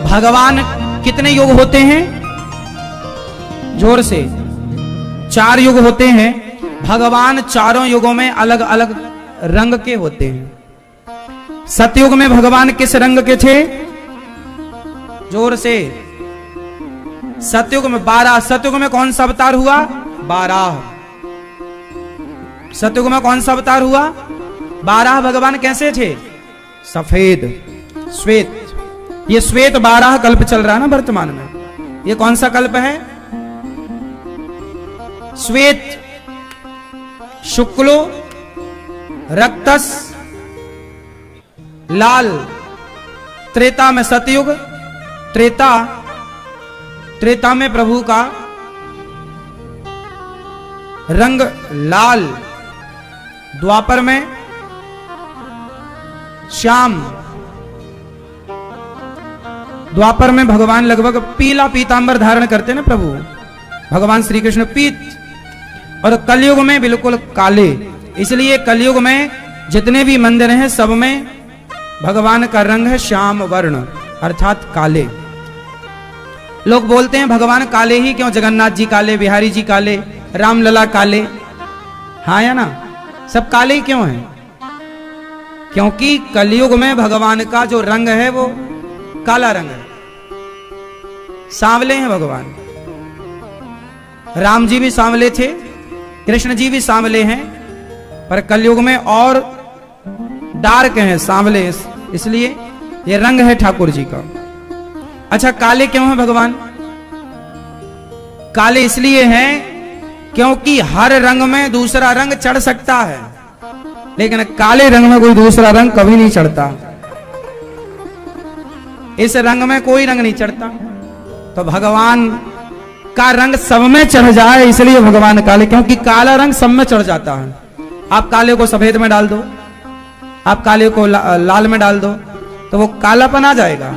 भगवान कितने युग होते हैं? जोर से 4 युग होते हैं। भगवान चारों युगों में अलग अलग रंग के होते हैं। सतयुग में भगवान किस रंग के थे? जोर से। सतयुग में 12। सतयुग में कौन सा अवतार हुआ? 12। सतयुग में कौन सा अवतार हुआ? 12। भगवान कैसे थे? सफेद, श्वेत। ये श्वेत 12 कल्प चल रहा है ना वर्तमान में। ये कौन सा कल्प है? श्वेत, शुक्लो, रक्तस, लाल। त्रेता में सतयुग, त्रेता में प्रभु का रंग लाल, द्वापर में श्याम। द्वापर में भगवान लगभग पीला पीतांबर धारण करते ना प्रभु भगवान श्री कृष्ण, पीत। और कलयुग में बिल्कुल काले। इसलिए कलयुग में जितने भी मंदिर हैं सब में भगवान का रंग है श्याम वर्ण, अर्थात काले। लोग बोलते हैं भगवान काले ही क्यों? जगन्नाथ जी काले, बिहारी जी काले, रामलला काले। हाँ या ना? सब काले ही क्यों हैं? क्योंकि कलयुग में भगवान का जो रंग है वो काला रंग है। सांवले हैं भगवान। राम जी भी सांवले थे, कृष्ण जी भी सांवले हैं, पर कलयुग में और डार्क हैं सांवले। इसलिए ये रंग है ठाकुर जी का। अच्छा, काले क्यों हैं भगवान? काले इसलिए हैं क्योंकि हर रंग में दूसरा रंग चढ़ सकता है, लेकिन काले रंग में कोई दूसरा रंग कभी नहीं चढ़ता। इस रंग में कोई रंग नहीं चढ़ता। तो भगवान का रंग सब में चढ़ जाए इसलिए भगवान काले, क्योंकि काला रंग सब में चढ़ जाता है। आप काले को सफेद में डाल दो, आप काले को लाल में डाल दो, तो वो कालापन आ जाएगा।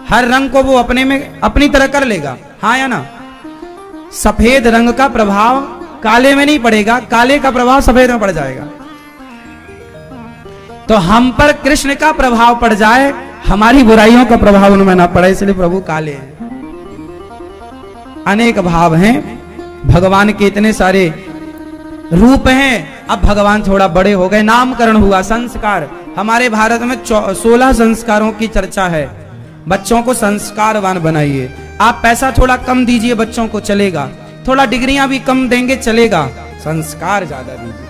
हर रंग को वो अपने में अपनी तरह कर लेगा। हाँ या ना? सफेद रंग का प्रभाव काले में नहीं पड़ेगा, काले का प्रभाव सफेद में पड़ जाएगा। तो हम पर कृष्ण का प्रभाव पड़ जाए, हमारी बुराइयों का प्रभाव उनमें ना पड़े, इसलिए प्रभु काले हैं। अनेक भाव हैं भगवान के, इतने सारे रूप हैं। अब भगवान थोड़ा बड़े हो गए, नामकरण हुआ, संस्कार। हमारे भारत में 16 संस्कारों की चर्चा है। बच्चों को संस्कारवान बनाइए। आप पैसा थोड़ा कम दीजिए, बच्चों को चलेगा। थोड़ा डिग्रियां भी कम देंगे, चलेगा। संस्कार ज्यादा दीजिए।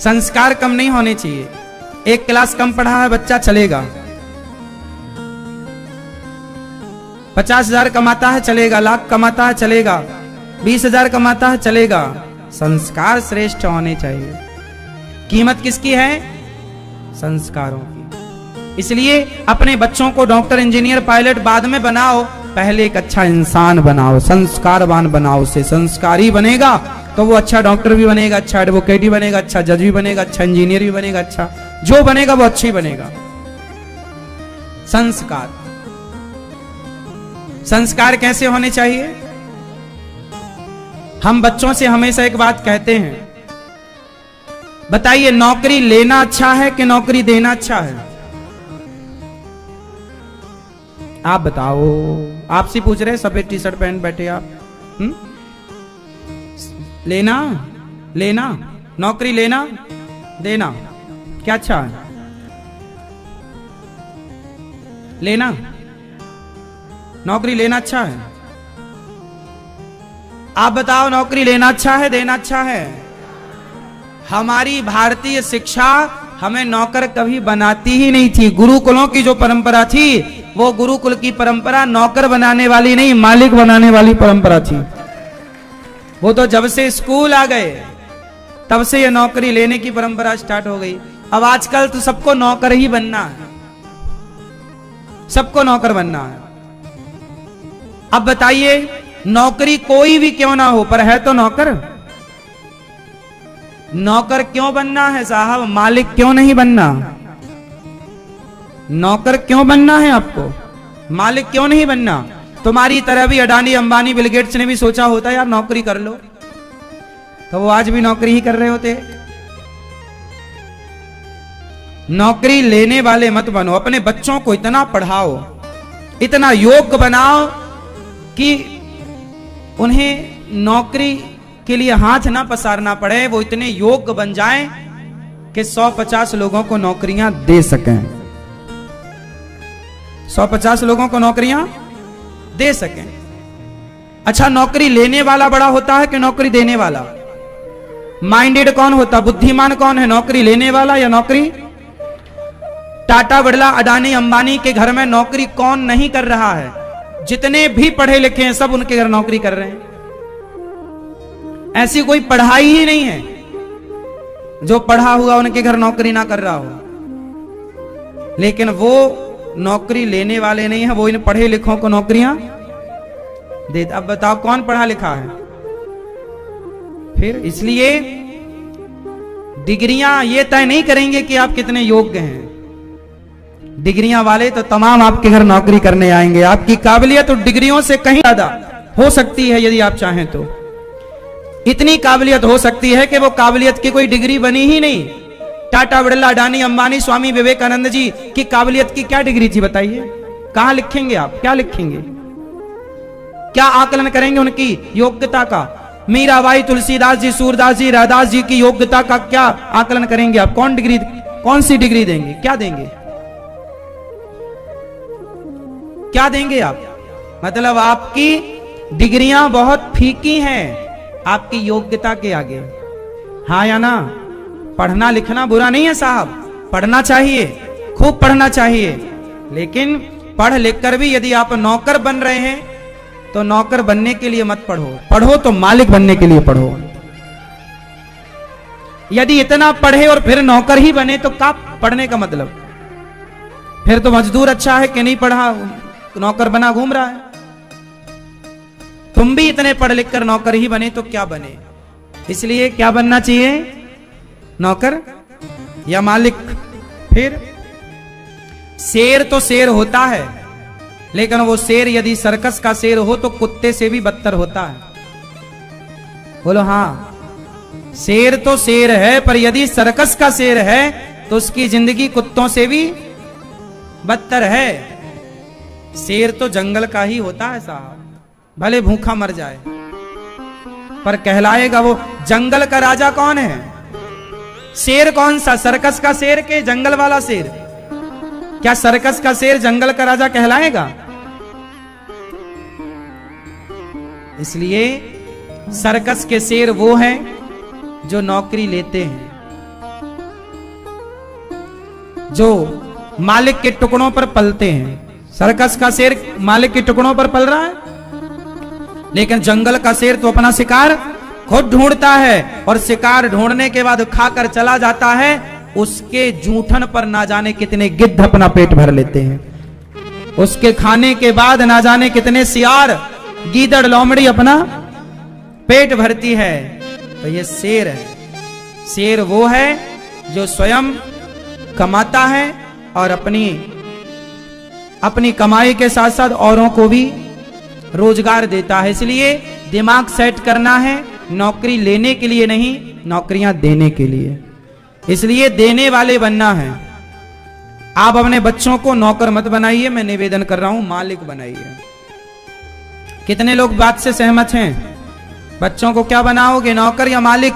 संस्कार कम नहीं होने चाहिए। एक क्लास कम पढ़ा है बच्चा, चलेगा। 50,000 कमाता है, चलेगा। लाख कमाता है, चलेगा। 20,000 कमाता है, चलेगा। संस्कार श्रेष्ठ होने चाहिए। कीमत किसकी है? संस्कारों की। इसलिए अपने बच्चों को डॉक्टर, इंजीनियर, पायलट बाद में बनाओ, पहले एक अच्छा इंसान बनाओ, संस्कारवान बनाओ। उससे संस्कारी बनेगा तो वो अच्छा डॉक्टर भी बनेगा, अच्छा एडवोकेट भी बनेगा, अच्छा जज भी बनेगा, अच्छा इंजीनियर भी बनेगा, अच्छा जो बनेगा वो अच्छा ही बनेगा। संस्कार। संस्कार कैसे होने चाहिए? हम बच्चों से हमेशा एक बात कहते हैं, बताइए नौकरी लेना अच्छा है कि नौकरी देना अच्छा है? आप बताओ। आपसे पूछ रहे, सफेद टी शर्ट पहन बैठे आप। लेना, लेना, नौकरी लेना, देना, क्या अच्छा है? लेना, नौकरी लेना अच्छा है? आप बताओ, नौकरी लेना अच्छा है, देना अच्छा है? हमारी भारतीय शिक्षा हमें नौकर कभी बनाती ही नहीं थी। गुरुकुलों की जो परंपरा थी, वो गुरुकुल की परंपरा नौकर बनाने वाली नहीं, मालिक बनाने वाली परंपरा थी। वो तो जब से स्कूल आ गए तब से ये नौकरी लेने की परंपरा स्टार्ट हो गई। अब आजकल तो सबको नौकर ही बनना है, सबको नौकर बनना है। अब बताइए, नौकरी कोई भी क्यों ना हो, पर है तो नौकर। नौकर क्यों बनना है साहब? मालिक क्यों नहीं बनना? नौकर क्यों बनना है आपको? मालिक क्यों नहीं बनना? तुम्हारी तरह भी अडानी, अंबानी, बिल गेट्स ने भी सोचा होता यार नौकरी कर लो, तो वो आज भी नौकरी ही कर रहे होते। नौकरी लेने वाले मत बनो। अपने बच्चों को इतना पढ़ाओ, इतना योग्य बनाओ कि उन्हें नौकरी के लिए हाथ ना पसारना पड़े, वो इतने योग्य बन जाएं कि 150 लोगों को नौकरियां दे सकें, 150 लोगों को नौकरियां दे सकें। अच्छा, नौकरी लेने वाला बड़ा होता है कि नौकरी देने वाला? माइंडेड कौन होता, बुद्धिमान कौन है, नौकरी लेने वाला या नौकरी? टाटा, बिरला, अडानी, अंबानी के घर में नौकरी कौन नहीं कर रहा है? जितने भी पढ़े लिखे हैं सब उनके घर नौकरी कर रहे हैं। ऐसी कोई पढ़ाई ही नहीं है जो पढ़ा हुआ उनके घर नौकरी ना कर रहा हो। लेकिन वो नौकरी लेने वाले नहीं है, वो इन पढ़े लिखों को नौकरियां दे। अब बताओ कौन पढ़ा लिखा है? फिर इसलिए डिग्रियां ये तय नहीं करेंगे कि आप कितने योग्य हैं। डिग्रियां वाले तो तमाम आपके घर नौकरी करने आएंगे। आपकी काबिलियत तो डिग्रियों से कहीं ज्यादा हो सकती है यदि आप चाहें तो। इतनी काबिलियत हो सकती है कि वो काबिलियत की कोई डिग्री बनी ही नहीं। टाटा, बिरला, अडानी, अंबानी, स्वामी विवेकानंद जी की काबिलियत की क्या डिग्री थी बताइए? कहां लिखेंगे आप? क्या लिखेंगे? क्या आकलन करेंगे उनकी योग्यता का? मीराबाई, तुलसीदास जी, सूरदास जी, रैदास जी की योग्यता का क्या आकलन करेंगे आप? कौन सी डिग्री देंगे? क्या देंगे? क्या देंगे आप? मतलब आपकी डिग्रियां बहुत फीकी हैं आपकी योग्यता के आगे। हाँ या ना? पढ़ना लिखना बुरा नहीं है साहब, पढ़ना चाहिए, खूब पढ़ना चाहिए। लेकिन पढ़ लिख कर भी यदि आप नौकर बन रहे हैं तो नौकर बनने के लिए मत पढ़ो, पढ़ो तो मालिक बनने के लिए पढ़ो। यदि इतना पढ़े और फिर नौकर ही बने तो क्या पढ़ने का मतलब? फिर तो मजदूर अच्छा है कि नहीं पढ़ा, नौकर बना घूम रहा है। तुम भी इतने पढ़ लिख कर नौकर ही बने तो क्या बने? इसलिए क्या बनना चाहिए? नौकर या मालिक। फिर शेर तो शेर होता है, लेकिन वो शेर यदि सर्कस का शेर हो तो कुत्ते से भी बदतर होता है। बोलो हाँ, शेर तो शेर है, पर यदि सर्कस का शेर है तो उसकी जिंदगी कुत्तों से भी बदतर है। शेर तो जंगल का ही होता है साहब, भले भूखा मर जाए पर कहलाएगा वो। जंगल का राजा कौन है? शेर कौन सा? सर्कस का शेर के जंगल वाला शेर? क्या सर्कस का शेर जंगल का राजा कहलाएगा? इसलिए सर्कस के शेर वो हैं जो नौकरी लेते हैं, जो मालिक के टुकड़ों पर पलते हैं। सर्कस का शेर मालिक के टुकड़ों पर पल रहा है, लेकिन जंगल का शेर तो अपना शिकार खुद ढूंढता है और शिकार ढूंढने के बाद खाकर चला जाता है। उसके जूठन पर ना जाने कितने गिद्ध अपना पेट भर लेते हैं, उसके खाने के बाद ना जाने कितने सियार, गीदड़, लोमड़ी अपना पेट भरती है। तो ये शेर है। शेर वो है जो स्वयं कमाता है और अपनी कमाई के साथ साथ औरों को भी रोजगार देता है। इसलिए दिमाग सेट करना है, नौकरी लेने के लिए नहीं, नौकरियां देने के लिए। इसलिए देने वाले बनना है। आप अपने बच्चों को नौकर मत बनाइए, मैं निवेदन कर रहा हूं, मालिक बनाइए। कितने लोग बात से सहमत हैं? बच्चों को क्या बनाओगे, नौकर या मालिक?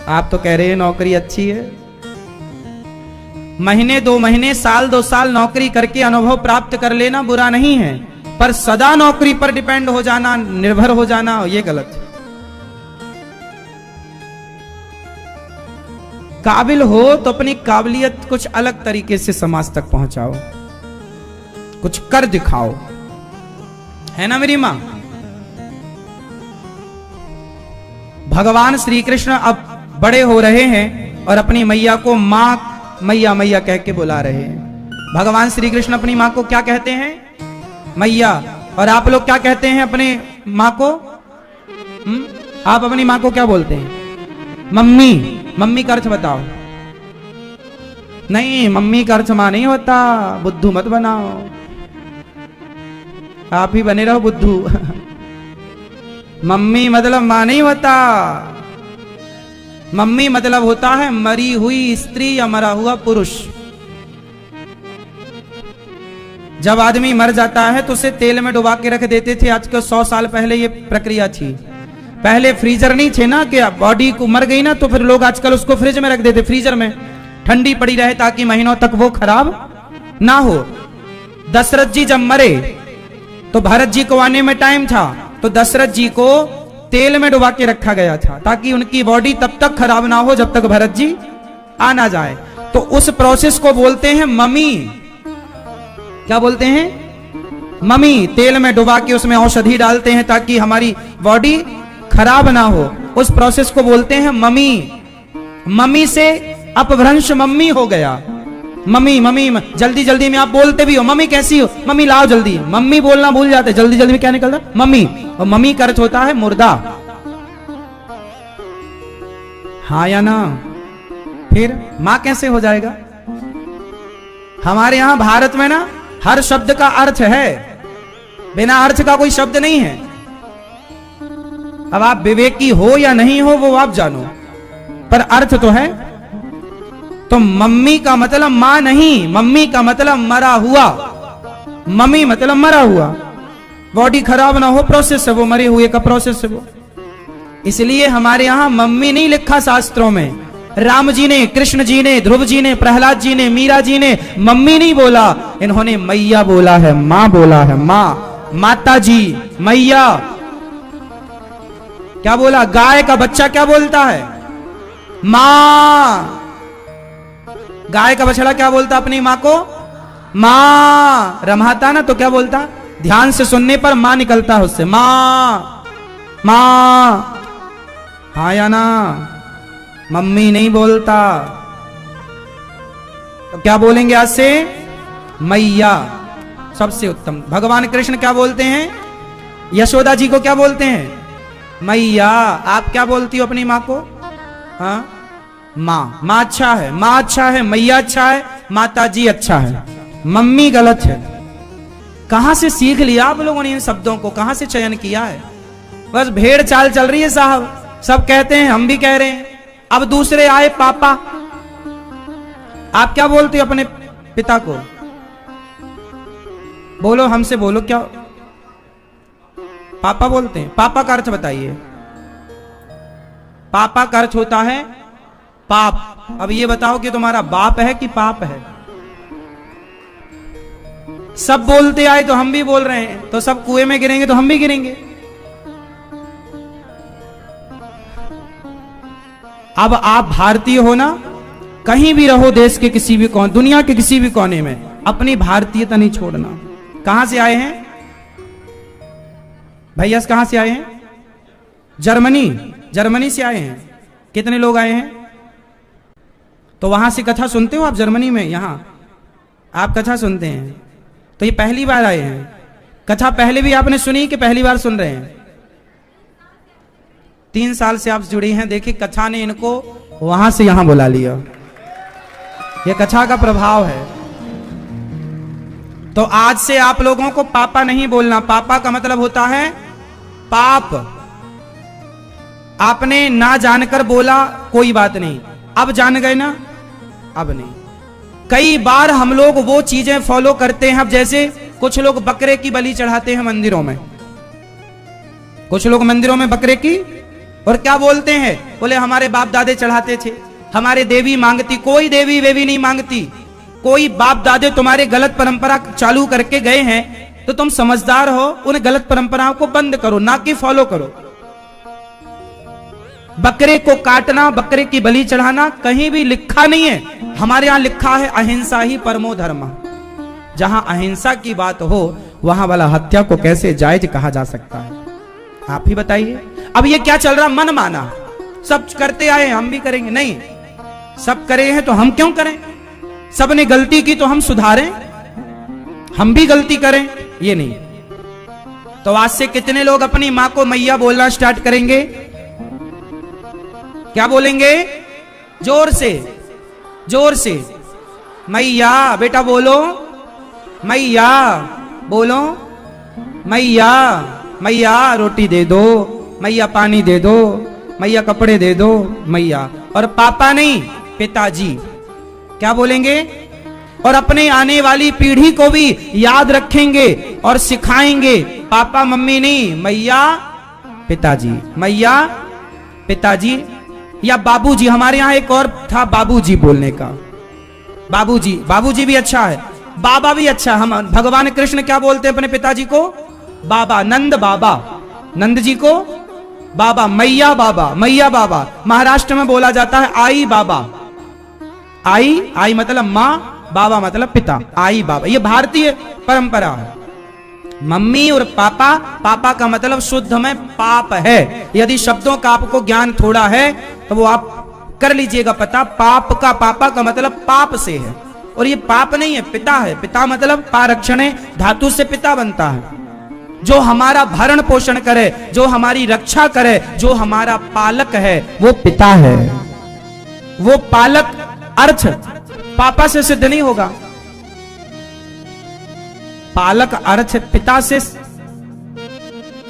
आप तो कह रहे हैं नौकरी अच्छी है। महीने 2 महीने, साल 2 साल नौकरी करके अनुभव प्राप्त कर लेना बुरा नहीं है, पर सदा नौकरी पर डिपेंड हो जाना, निर्भर हो जाना, ये गलत है। काबिल हो तो अपनी काबिलियत कुछ अलग तरीके से समाज तक पहुंचाओ, कुछ कर दिखाओ, है ना मेरी मां? भगवान श्री कृष्ण अब बड़े हो रहे हैं और अपनी मैया को मां, मैया मैया कह के बुला रहे हैं। भगवान श्री कृष्ण अपनी मां को क्या कहते हैं? मैया। और आप लोग क्या कहते हैं अपने मां को? आप अपनी मां को क्या बोलते हैं? मम्मी। मम्मी का अर्थ बताओ। नहीं, मम्मी का अर्थ मां नहीं होता, बुद्धू मत बनाओ, आप ही बने रहो बुद्धू। मम्मी मतलब मां नहीं होता, मम्मी मतलब होता है मरी हुई स्त्री या मरा हुआ पुरुष। जब आदमी मर जाता है तो उसे तेल में डुबा के रख देते थे। आज के 100 साल पहले ये प्रक्रिया थी। पहले फ्रीजर नहीं थे ना, कि बॉडी को मर गई ना तो फिर लोग आजकल उसको फ्रिज में रख देते, फ्रीजर में ठंडी पड़ी रहे ताकि महीनों तक वो खराब ना हो। दशरथ जी जब मरे तो भरत जी को आने में टाइम था, तो दशरथ जी को तेल में डुबा के रखा गया था ताकि उनकी बॉडी तब तक खराब ना हो जब तक भरत जी आ ना जाए। तो उस प्रोसेस को बोलते हैं ममी। क्या बोलते हैं? ममी। तेल में डुबा के उसमें औषधि डालते हैं ताकि हमारी बॉडी खराब ना हो। उस प्रोसेस को बोलते हैं ममी। मम्मी से अपभ्रंश मम्मी हो गया। मम्मी मम्मी जल्दी जल्दी में आप बोलते भी हो मम्मी कैसी हो, मम्मी लाओ जल्दी, मम्मी बोलना भूल जाते, जल्दी जल्दी में क्या निकलता? मम्मी। और मम्मी का अर्थ होता है मुर्दा। हाँ या ना? फिर मां कैसे हो जाएगा? हमारे यहां भारत में ना हर शब्द का अर्थ है, बिना अर्थ का कोई शब्द नहीं है। अब आप विवेकी हो या नहीं हो वो आप जानो, पर अर्थ तो है। तो मम्मी का मतलब मां नहीं, मम्मी का मतलब मरा हुआ। मम्मी मतलब मरा हुआ, बॉडी खराब ना हो, प्रोसेस है वो, मरे हुए का प्रोसेस है वो। इसलिए हमारे यहां मम्मी नहीं लिखा शास्त्रों में। राम जी ने, कृष्ण जी ने, ध्रुव जी ने, प्रहलाद जी ने, मीरा जी ने मम्मी नहीं बोला, इन्होंने मैया बोला है, मां बोला है, मां, माता जी, मैया। क्या बोला? गाय का बच्चा क्या बोलता है? मां। गाय का बछड़ा क्या बोलता अपनी मां को? मां। रमाता ना तो क्या बोलता? ध्यान से सुनने पर मां निकलता है उससे, मां मां। हाँ या ना? मम्मी नहीं बोलता। तो क्या बोलेंगे आज से? मैया। सबसे उत्तम। भगवान कृष्ण क्या बोलते हैं? यशोदा जी को क्या बोलते हैं? मैया। आप क्या बोलती हो अपनी मां को? हाँ, मां। मां अच्छा है, मां अच्छा है, मैया अच्छा है, माता जी अच्छा है, मम्मी गलत है। कहां से सीख लिया आप लोगों ने इन शब्दों को? कहां से चयन किया है? बस भेड़ चाल चल रही है साहब, सब कहते हैं, हम भी कह रहे हैं। अब दूसरे आए पापा। आप क्या बोलते हो अपने पिता को? बोलो, हमसे बोलो, क्या पापा बोलते हैं? पापा का अर्थ बताइए। पापा का अर्थ होता है पाप। अब ये बताओ कि तुम्हारा बाप है कि पाप है? सब बोलते आए तो हम भी बोल रहे हैं, तो सब कुएं में गिरेंगे तो हम भी गिरेंगे। अब आप भारतीय हो ना, कहीं भी रहो देश के किसी भी कोने, दुनिया के किसी भी कोने में, अपनी भारतीयता नहीं छोड़ना। कहां से आए हैं भैया? कहां से आए हैं? जर्मनी। जर्मनी से आए हैं। कितने लोग आए हैं? तो वहां से कथा सुनते हो आप? जर्मनी में यहां आप कथा सुनते हैं, तो ये पहली बार आए हैं? कथा पहले भी आपने सुनी कि पहली बार सुन रहे हैं? 3 साल से आप जुड़ी हैं। देखिए, कथा ने इनको वहां से यहां बुला लिया। यह कथा का प्रभाव है। तो आज से आप लोगों को पापा नहीं बोलना। पापा का मतलब होता है पाप। आपने ना जानकर बोला, कोई बात नहीं, अब जान गए ना, अब नहीं। कई बार हम लोग वो चीजें फॉलो करते हैं। अब जैसे कुछ लोग बकरे की बलि चढ़ाते हैं मंदिरों में, कुछ लोग मंदिरों में बकरे की, और क्या बोलते हैं? बोले हमारे बाप दादे चढ़ाते थे, हमारे देवी मांगती। कोई देवी वेवी नहीं मांगती। कोई बाप दादे तुम्हारे गलत परंपरा चालू करके गए हैं, तो तुम समझदार हो, उन गलत परंपराओं को बंद करो, ना कि फॉलो करो। बकरे को काटना, बकरे की बलि चढ़ाना कहीं भी लिखा नहीं है। हमारे यहां लिखा है अहिंसा ही परमो धर्म। जहां अहिंसा की बात हो, वहां वाला हत्या को कैसे जायज कहा जा सकता है? आप ही बताइए। अब ये क्या चल रहा? मन माना, सब करते आए, हम भी करेंगे। नहीं, सब करे हैं तो हम क्यों करें? सबने गलती की तो हम सुधारें, हम भी गलती करें, ये नहीं। तो आज से कितने लोग अपनी मां को मैया बोलना स्टार्ट करेंगे? क्या बोलेंगे? जोर से, जोर से। मैया। बेटा बोलो, मैया बोलो, मैया। मैया रोटी दे दो, मैया पानी दे दो, मैया कपड़े दे दो, मैया। और पापा नहीं, पिताजी। क्या बोलेंगे? और अपने आने वाली पीढ़ी को भी याद रखेंगे और सिखाएंगे। पापा मम्मी नहीं, मैया पिताजी, मैया पिताजी या बाबूजी। हमारे यहाँ एक और था बाबूजी बोलने का, बाबूजी, बाबूजी भी अच्छा है, बाबा भी अच्छा। हम भगवान कृष्ण क्या बोलते हैं अपने पिताजी को? बाबा। नंद बाबा, नंद जी को बाबा। मैया बाबा, मैया बाबा। महाराष्ट्र में बोला जाता है आई बाबा। आई, आई मतलब माँ, बाबा मतलब पिता। आई बाबा, ये भारतीय परंपरा है। मम्मी और पापा, पापा का मतलब शुद्ध में पाप है। यदि शब्दों का आपको ज्ञान थोड़ा है तो वो आप कर लीजिएगा पता। पाप का, पापा का मतलब पाप से है, और ये पाप नहीं है, पिता है। पिता मतलब पारक्षणे धातु से पिता बनता है, जो हमारा भरण पोषण करे, जो हमारी रक्षा करे, जो हमारा पालक है, वो पिता है। वो पालक अर्थ पापा से सिद्ध नहीं होगा। पालक अर्थ पिता से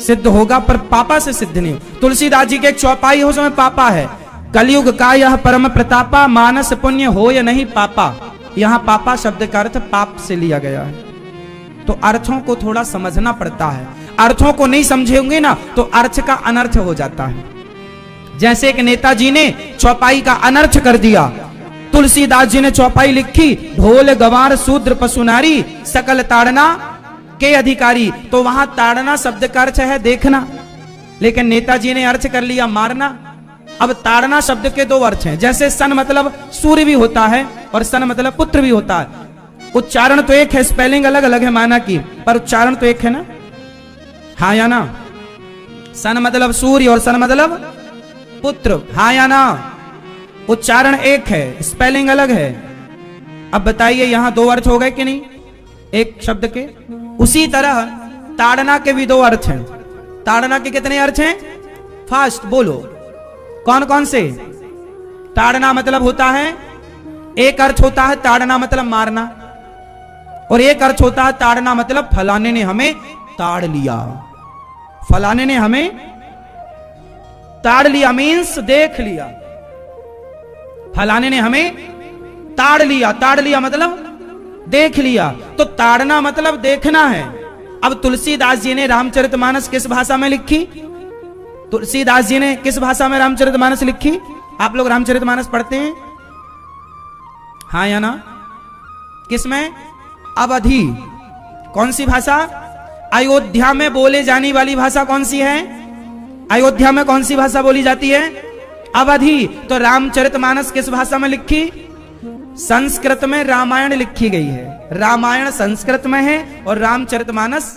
सिद्ध होगा, पर पापा से सिद्ध नहीं। तुलसीदास जी के एक चौपाई हो, उसमें पापा है। कलयुग का यह परम प्रतापा, मानस पुण्य हो या नहीं पापा। यहां पापा शब्द का अर्थ पाप से लिया गया है। तो अर्थों को थोड़ा समझना पड़ता है। अर्थों को नहीं समझेंगे ना तो अर्थ का अनर्थ हो जाता है। जैसे एक नेताजी ने चौपाई का अनर्थ कर दिया, तुलसीदास जी ने चौपाई लिखी, ढोल गवार शूद्र पशु नारी सकल ताड़ना के अधिकारी। तो वहां ताड़ना शब्द का अर्थ है देखना, लेकिन नेताजी ने अर्थ कर लिया मारना। अब ताड़ना शब्द के दो अर्थ हैं। जैसे सन मतलब सूर्य भी होता है और सन मतलब पुत्र भी होता है। उच्चारण तो एक है, स्पेलिंग अलग अलग है माना की, पर उच्चारण तो एक है ना। हाँ या ना? सन मतलब सूर्य और सन मतलब पुत्र। हाँ या ना? उच्चारण एक है, स्पेलिंग अलग है। अब बताइए यहां दो अर्थ हो गए कि नहीं एक शब्द के? उसी तरह ताड़ना के भी दो अर्थ हैं। ताड़ना के कितने अर्थ हैं? फास्ट बोलो, कौन कौन से? ताड़ना मतलब होता है, एक अर्थ होता है ताड़ना मतलब मारना, और एक अर्थ होता है ताड़ना मतलब फलाने ने हमें ताड़ लिया। फलाने ने हमें ताड़ लिया मीन्स देख लिया। फलाने ने हमें ताड़ लिया, ताड़ लिया मतलब देख लिया। तो ताड़ना मतलब देखना है। अब तुलसीदास जी ने रामचरितमानस किस भाषा में लिखी? तुलसीदास जी ने किस भाषा में रामचरितमानस लिखी? आप लोग रामचरितमानस पढ़ते हैं? हाँ या ना? किस में? अवधी। कौन सी भाषा? अयोध्या में बोले जाने वाली भाषा कौन सी है? अयोध्या में कौन सी भाषा बोली जाती है? अवधी। तो रामचरितमानस किस भाषा में लिखी? संस्कृत में रामायण लिखी गई है। रामायण संस्कृत में है और रामचरितमानस,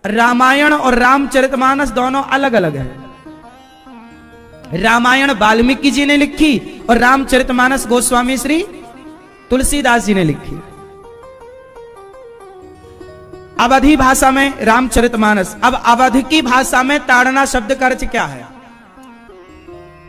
रामायण और रामचरितमानस दोनों अलग अलग है। रामायण वाल्मीकि जी ने लिखी और रामचरितमानस गोस्वामी श्री तुलसीदास जी ने लिखी। अवधी भाषा में रामचरितमानस। अब अवध की भाषा में ताड़ना शब्द का अर्थ क्या है?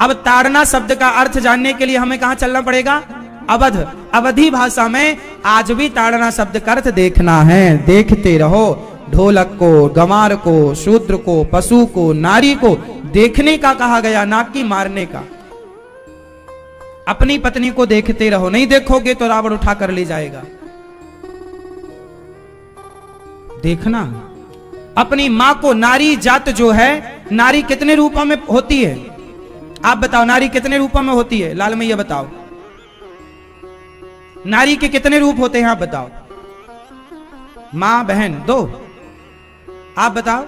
अब ताड़ना शब्द का अर्थ जानने के लिए हमें कहां चलना पड़ेगा? अवध। अवधी भाषा में आज भी ताड़ना शब्द का अर्थ देखना है। देखते रहो। ढोलक को, गंवार को, शूद्र को, पशु को, नारी को देखने का कहा गया, ना कि मारने का। अपनी पत्नी को देखते रहो, नहीं देखोगे तो रावण उठा कर ले जाएगा। देखना। अपनी मां को, नारी जात जो है, नारी कितने रूपों में होती है? आप बताओ, नारी कितने रूपों में होती है? लाल मैया बताओ, नारी के कितने रूप होते हैं? आप बताओ। मां, बहन, दो। आप बताओ।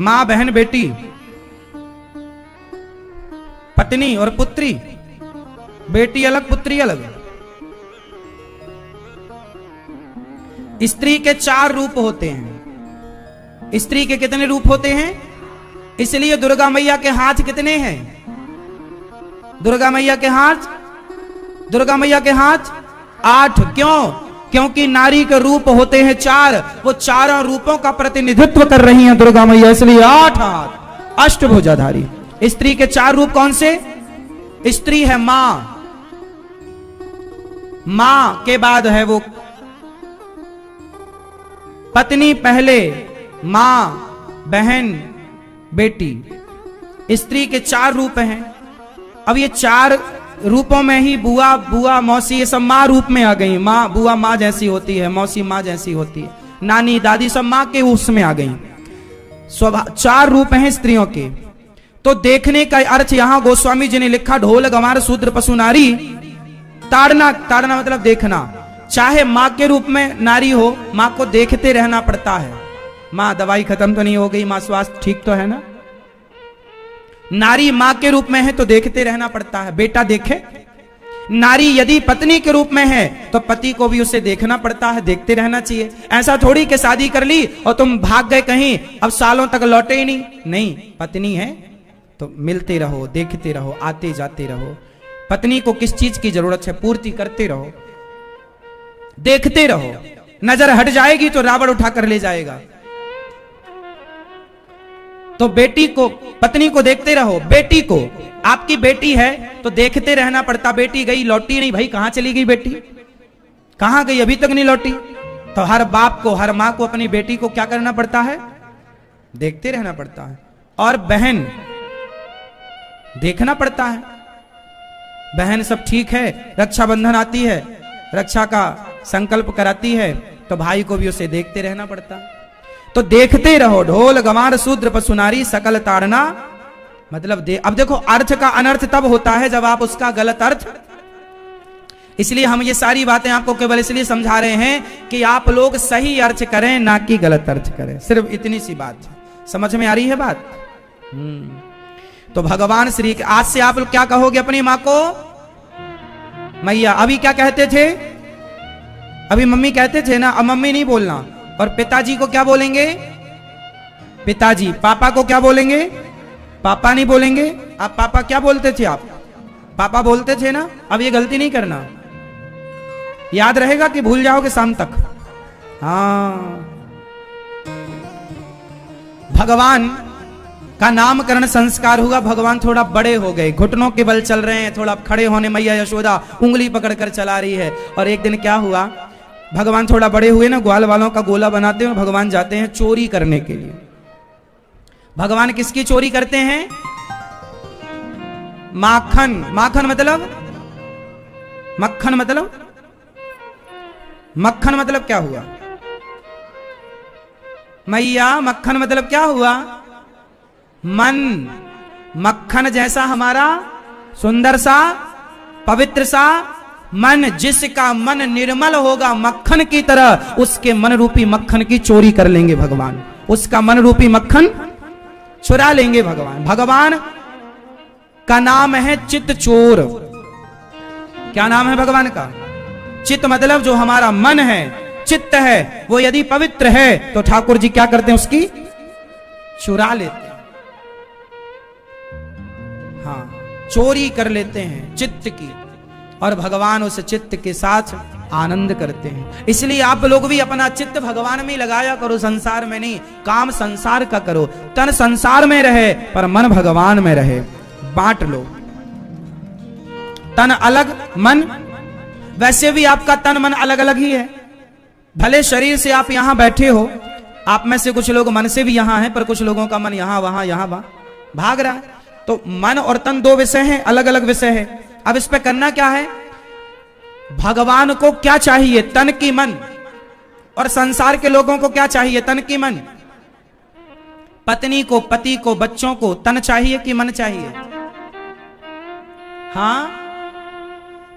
मां, बहन, बेटी, पत्नी और पुत्री। बेटी अलग, पुत्री अलग। स्त्री के 4 रूप होते हैं। स्त्री के कितने रूप होते हैं? इसलिए दुर्गा मैया के हाथ कितने हैं? दुर्गा मैया के हाथ, दुर्गा मैया के हाथ 8। क्यों? क्योंकि नारी के रूप होते हैं 4। वो चारों रूपों का प्रतिनिधित्व कर रही हैं दुर्गा मैया, इसलिए 8 हाथ, अष्टभुजाधारी। स्त्री के 4 रूप कौन से? स्त्री है मां, मां के बाद है वो पत्नी, पहले मां, बहन, बेटी। स्त्री के 4 रूप हैं। अब ये 4 रूपों में ही बुआ बुआ मौसी ये सब माँ रूप में आ गई। माँ बुआ माँ जैसी होती है, मौसी माँ जैसी होती है, नानी दादी सब माँ के उसमें आ गई। स्वभाव 4 रूप हैं स्त्रियों के। तो देखने का अर्थ यहां गोस्वामी जी ने लिखा ढोल गंवार शूद्र पशु नारी। ताड़ना, ताड़ना मतलब देखना। चाहे माँ के रूप में नारी हो, माँ को देखते रहना पड़ता है। माँ दवाई खत्म तो नहीं हो गई, माँ स्वास्थ्य ठीक तो है ना। नारी माँ के रूप में है तो देखते रहना पड़ता है, बेटा देखे। नारी यदि पत्नी के रूप में है तो पति को भी उसे देखना पड़ता है, देखते रहना चाहिए। ऐसा थोड़ी कि शादी कर ली और तुम भाग गए कहीं, अब सालों तक लौटे ही नहीं। नहीं, पत्नी है तो मिलते रहो, देखते रहो, आते जाते रहो। पत्नी को किस चीज की जरूरत है, पूर्ति करते रहो, देखते रहो। नजर हट जाएगी तो रावण उठा कर ले जाएगा। तो बेटी को, पत्नी को देखते रहो। बेटी को, आपकी बेटी है तो देखते रहना पड़ता। बेटी गई लौटी नहीं, भाई कहां चली गई बेटी, कहां गई, अभी तक नहीं लौटी। तो हर बाप को, हर मां को अपनी बेटी को क्या करना पड़ता है, देखते रहना पड़ता है। और बहन देखना पड़ता है। बहन सब ठीक है, रक्षाबंधन आती है, रक्षा का संकल्प कराती है तो भाई को भी उसे देखते रहना पड़ता है। तो देखते रहो। ढोल गंवार शूद्र पशु नारी सकल ताड़ना मतलब अब देखो, अर्थ का अनर्थ तब होता है जब आप उसका गलत अर्थ। इसलिए हम ये सारी बातें आपको केवल इसलिए समझा रहे हैं कि आप लोग सही अर्थ करें, ना कि गलत अर्थ करें। सिर्फ इतनी सी बात समझ में आ रही है बात। तो भगवान श्री, आज से आप लोग क्या कहोगे अपनी मां को, मैया। अभी क्या कहते थे, अभी मम्मी कहते थे ना, अब मम्मी नहीं बोलना। और पिताजी को क्या बोलेंगे, पिताजी। पापा को क्या बोलेंगे, पापा नहीं बोलेंगे। आप पापा क्या बोलते थे, आप पापा बोलते थे ना। अब ये गलती नहीं करना, याद रहेगा कि भूल जाओगे शाम तक। हाँ, भगवान का नामकरण संस्कार हुआ। भगवान थोड़ा बड़े हो गए, घुटनों के बल चल रहे हैं, थोड़ा खड़े होने मैया यशोदा उंगली पकड़कर चला रही है। और एक दिन क्या हुआ, भगवान थोड़ा बड़े हुए ना, ग्वाल वालों का गोला बनाते हैं, भगवान जाते हैं चोरी करने के लिए। भगवान किसकी चोरी करते हैं, माखन। माखन मतलब, मक्खन मतलब, मक्खन मतलब क्या हुआ मैया, मक्खन मतलब क्या हुआ, मन। मक्खन जैसा हमारा सुंदर सा पवित्र सा मन, जिसका मन निर्मल होगा मक्खन की तरह, उसके मन रूपी मक्खन की चोरी कर लेंगे भगवान। उसका मन रूपी मक्खन चुरा लेंगे भगवान। भगवान का नाम है चित्त चोर। क्या नाम है भगवान का, चित्त मतलब जो हमारा मन है, चित्त है, वो यदि पवित्र है तो ठाकुर जी क्या करते हैं, उसकी चुरा लेते हैं। हाँ, चोरी कर लेते हैं चित्त की। और भगवान उस चित्त के साथ आनंद करते हैं। इसलिए आप लोग भी अपना चित्त भगवान में लगाया करो, संसार में नहीं। काम संसार का करो, तन संसार में रहे पर मन भगवान में रहे। बांट लो, तन अलग मन। वैसे भी आपका तन मन अलग अलग ही है। भले शरीर से आप यहां बैठे हो, आप में से कुछ लोग मन से भी यहां हैं, पर कुछ लोगों का मन यहां वहां यहां वहां भाग रहा है। तो मन और तन 2 विषय हैं, अलग अलग विषय है। अब इस पे करना क्या है, भगवान को क्या चाहिए, तन की मन। और संसार के लोगों को क्या चाहिए, तन की मन। पत्नी को, पति को, बच्चों को तन चाहिए कि मन चाहिए, हां।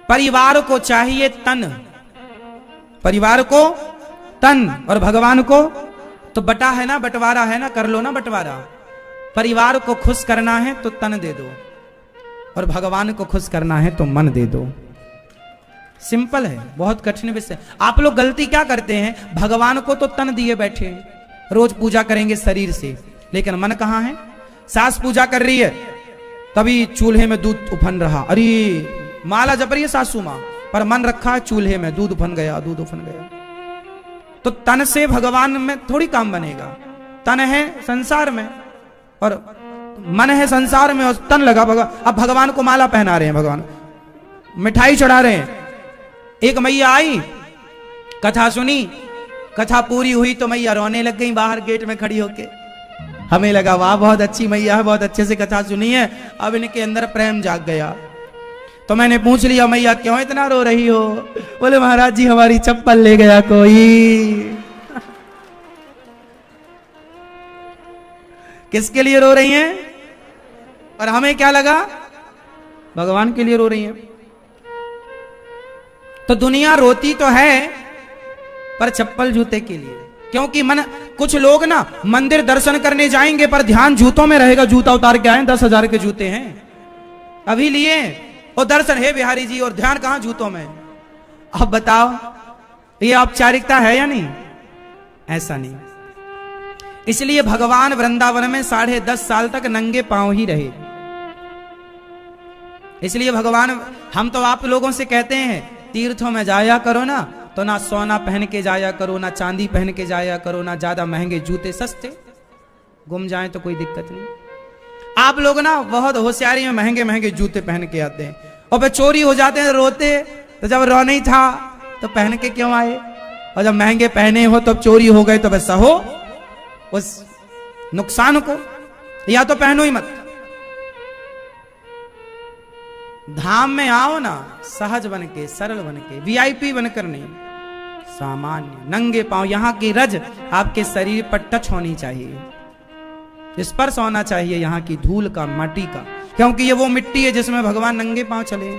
परिवार को चाहिए तन, परिवार को तन। और भगवान को तो बटा है ना, बंटवारा है ना, कर लो ना बंटवारा। परिवार को खुश करना है तो तन दे दो, और भगवान को खुश करना है तो मन दे दो। सिंपल है, बहुत कठिन विषय। आप लोग गलती क्या करते हैं, भगवान को तो तन दिए बैठे हैं, रोज पूजा करेंगे शरीर से, लेकिन मन कहां है। सास पूजा कर रही है, तभी चूल्हे में दूध उफन रहा, अरे माला जप रही है सासू मां, पर मन रखा है चूल्हे में, दूध उफन गया, दूध उफन गया। तो तन से भगवान में थोड़ी काम बनेगा। तन है संसार में और मन है संसार में, और तन लगा भगवान। अब भगवान को माला पहना रहे हैं, भगवान मिठाई चढ़ा रहे हैं। एक मैया आई, कथा सुनी, कथा पूरी हुई तो मैया रोने लग गई बाहर गेट में खड़ी होके। हमें लगा वाह बहुत अच्छी मैया है, बहुत अच्छे से कथा सुनी है, अब इनके अंदर प्रेम जाग गया। तो मैंने पूछ लिया मैया क्यों इतना रो रही हो? बोले महाराज जी हमारी चप्पल ले गया कोई। किसके लिए रो रही हैं? और हमें क्या लगा? भगवान के लिए रो रही हैं। तो दुनिया रोती तो है पर चप्पल जूते के लिए, क्योंकि मन कुछ लोग ना मंदिर दर्शन करने जाएंगे पर ध्यान जूतों में रहेगा, जूता उतार के आए, 10,000 के जूते हैं अभी लिए और दर्शन है बिहारी जी और ध्यान कहां? जूतों में। अब बताओ ये औपचारिकता है या नहीं? ऐसा नहीं। इसलिए भगवान वृंदावन में 10.5 साल तक नंगे पांव ही रहे। इसलिए भगवान, हम तो आप लोगों से कहते हैं तीर्थों में जाया करो ना, तो ना सोना पहन के जाया करो, ना चांदी पहन के जाया करो, ना ज्यादा महंगे जूते, सस्ते गुम जाए तो कोई दिक्कत नहीं। आप लोग ना बहुत होशियारी में महंगे महंगे जूते पहन के आते हैं और फिर चोरी हो जाते हैं, रोते। तो जब रो नहीं था तो पहन के क्यों आए? और जब महंगे पहने हो तो चोरी हो गए तो बस सहो उस नुकसान को, या तो पहनो ही मत। धाम में आओ ना सहज बन के, सरल बन के, वीआईपी बनकर नहीं, सामान्य नंगे पांव। यहां की रज आपके शरीर पर टच होनी चाहिए, स्पर्श होना चाहिए यहां की धूल का, माटी का, क्योंकि ये वो मिट्टी है जिसमें भगवान नंगे पांव चले।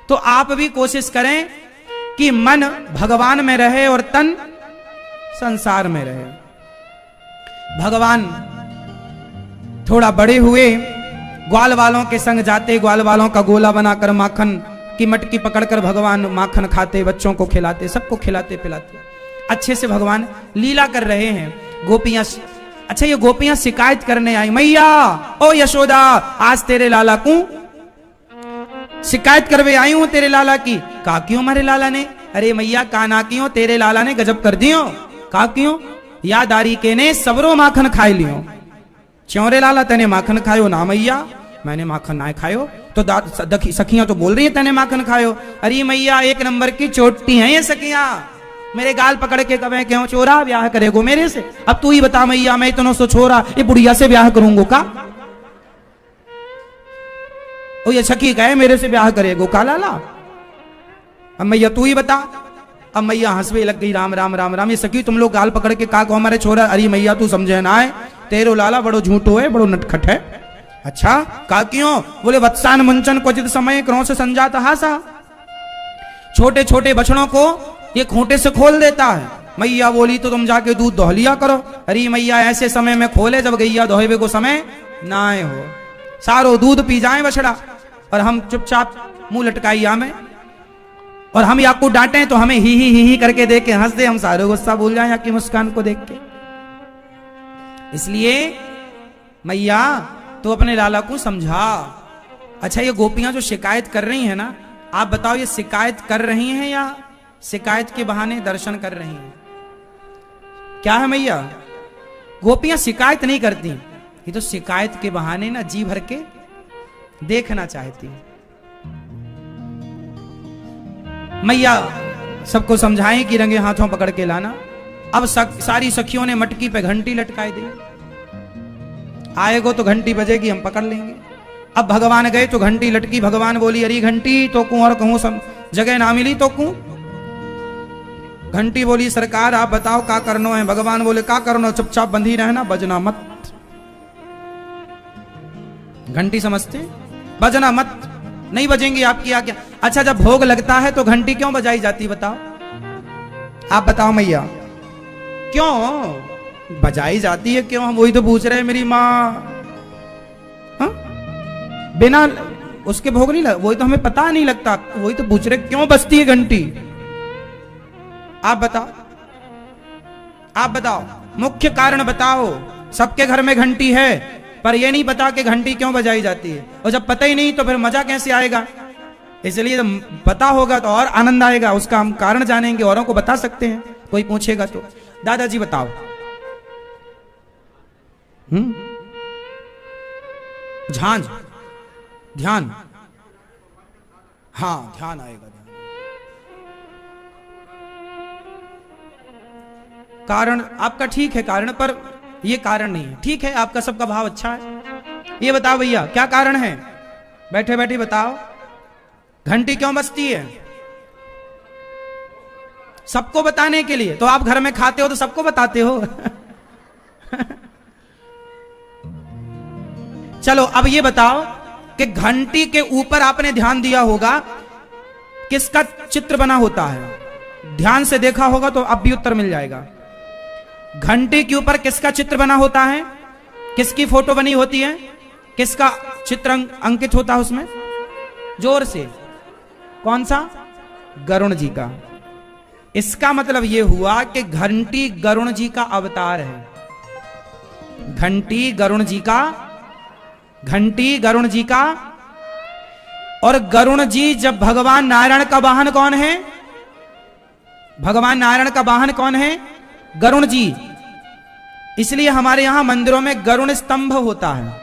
तो आप भी कोशिश करें कि मन भगवान में रहे और तन संसार में रहे। भगवान थोड़ा बड़े हुए, ग्वाल वालों के संग जाते, ग्वाल वालों का गोला बनाकर माखन की मटकी पकड़कर भगवान माखन खाते, बच्चों को खिलाते, सबको खिलाते पिलाते, अच्छे से भगवान लीला कर रहे हैं। गोपियां, अच्छा ये गोपियां शिकायत करने आई, मैया ओ यशोदा आज तेरे लाला को शिकायत करवे आई हूं तेरे लाला की। का क्यों हमारे लाला ने? अरे मैया काना क्यों, तेरे लाला ने गजब कर दियो। का क्यों? यादारी के ने सबरो माखन खाई लियो। च्योरे लाला तेने माखन खायो? ना मैया मैंने माखन ना खायो। तो सखियां तो बोल रही है तेने माखन खायो। अरे मैया एक नंबर की चोटी है ये सखियां, मेरे गाल पकड़ के कहे क्यों चोरा ब्याह करेगो मेरे से? अब तू ही बता मैया, मैं इतना सो छोरा ये बुढ़िया से ब्याह करूंगो का? ओ ये सखी कहे मेरे से ब्याह करेगो का लाला? अब मैया तू ही बता। अब मैया हंसवे लग गई, राम राम राम राम। ये सखी तुम लोग गाल पकड़ के का को हमारे छोरा? अरे मैया तू समझे ना है, तेरो लाला बड़ो झूठो है, बड़ो नटखट है। अच्छा का क्यों? बोले वत्सान मुंचन को जित समय क्रोध से संजात हासा, छोटे छोटे बछड़ों को ये खूंटे से खोल देता है। मैया बोली तो तुम जाके दूध दोह लिया करो। अरे मैया ऐसे समय में खोले जब गैया दोहबे को समय ना हो, सारो दूध पी जाए बछड़ा और हम चुपचाप मुंह लटकाई में, और हम आपको डांटे तो हमें ही करके देख के हंस दे, हम सारे गुस्सा भूल जाए आपकी मुस्कान को देख के। इसलिए मैया तो अपने लाला को समझा। अच्छा ये गोपियां जो शिकायत कर रही हैं ना, आप बताओ ये शिकायत कर रही हैं या शिकायत के बहाने दर्शन कर रही हैं? क्या है मैया? गोपियां शिकायत नहीं करती, ये तो शिकायत के बहाने ना जी भर के देखना चाहती। मैया सबको समझाएं कि रंगे हाथों पकड़ के लाना। अब सारी सखियों ने मटकी पे घंटी लटकाई दी, आएगो तो घंटी बजेगी हम पकड़ लेंगे। अब भगवान गए तो घंटी लटकी, भगवान बोली अरे घंटी तो कूं और कहूं सब जगह ना मिली तो कूं। घंटी बोली सरकार आप बताओ का करनो है? भगवान बोले का करनो, चुपचाप बंधी रहना, बजना मत। घंटी समझते? बजना मत, नहीं बजेंगी आपकी आज्ञा। अच्छा जब भोग लगता है तो घंटी क्यों बजाई जाती बताओ? आप बताओ मैया क्यों बजाई जाती है? क्यों? हम वही तो पूछ रहे हैं मेरी माँ। बिना उसके भोग नहीं लग, वही तो हमें पता नहीं लगता, वही तो पूछ रहे क्यों बजती है घंटी? आप बताओ, आप बताओ, मुख्य कारण बताओ। सबके घर में घंटी है पर यह नहीं पता कि घंटी क्यों बजाई जाती है, और जब पता ही नहीं तो फिर मजा कैसे आएगा? इसलिए जब पता होगा तो और आनंद आएगा, उसका हम कारण जानेंगे, औरों को बता सकते हैं, कोई पूछेगा तो। दादाजी बताओ। झांझ, ध्यान, हाँ ध्यान आएगा। कारण आपका ठीक है, कारण पर ये कारण नहीं है। ठीक है आपका सबका भाव अच्छा है, ये बताओ भैया क्या कारण है? बैठे बैठे बताओ, घंटी क्यों बजती है? सबको बताने के लिए। तो आप घर में खाते हो तो सबको बताते हो। चलो अब ये बताओ कि घंटी के ऊपर आपने ध्यान दिया होगा, किसका चित्र बना होता है? ध्यान से देखा होगा तो अब भी उत्तर मिल जाएगा। घंटी के ऊपर किसका चित्र बना होता है? किसकी फोटो बनी होती है? किसका चित्र अंकित होता है उसमें? जोर से, कौन सा? गरुण जी का। इसका मतलब यह हुआ कि घंटी गरुण जी का अवतार है। घंटी गरुण जी का, घंटी गरुण जी का। और गरुण जी जब भगवान नारायण का वाहन कौन है? भगवान नारायण का वाहन कौन है? गरुण जी। इसलिए हमारे यहां मंदिरों में गरुण स्तंभ होता है।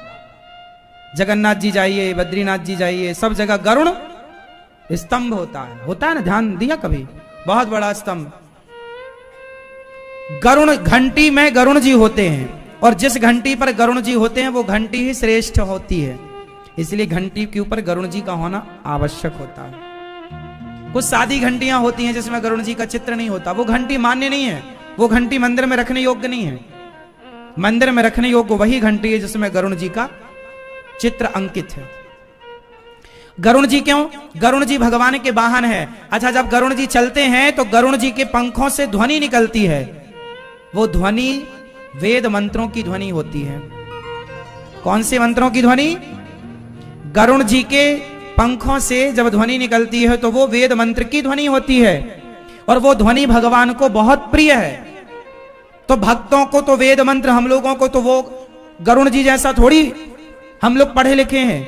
जगन्नाथ जी जाइए, बद्रीनाथ जी जाइए, सब जगह गरुण स्तंभ होता है ना, ध्यान दिया कभी? बहुत बड़ा स्तंभ। गरुण, घंटी में गरुण जी होते हैं, और जिस घंटी पर गरुण जी होते हैं वो घंटी ही श्रेष्ठ होती है। इसलिए घंटी के ऊपर गरुण जी का होना आवश्यक होता है। कुछ सादी घंटियां होती हैं जिसमें गरुण जी का चित्र नहीं होता, वो घंटी मान्य नहीं है, वो घंटी मंदिर में रखने योग्य नहीं है। मंदिर में रखने योग्य वही घंटी है जिसमें गरुण जी का चित्र अंकित है। गरुण जी क्यों? गरुण जी भगवान के वाहन है। अच्छा, जब गरुण जी चलते हैं तो गरुण जी के पंखों से ध्वनि निकलती है। वो ध्वनि वेद मंत्रों की ध्वनि होती है। कौन से मंत्रों की ध्वनि? गरुण जी के पंखों से जब ध्वनि निकलती है तो वो वेद मंत्र की ध्वनि होती है, और वो ध्वनि भगवान को बहुत प्रिय है। तो भक्तों को तो वेद मंत्र, हम लोगों को तो वो गरुण जी जैसा थोड़ी हम लोग पढ़े लिखे हैं,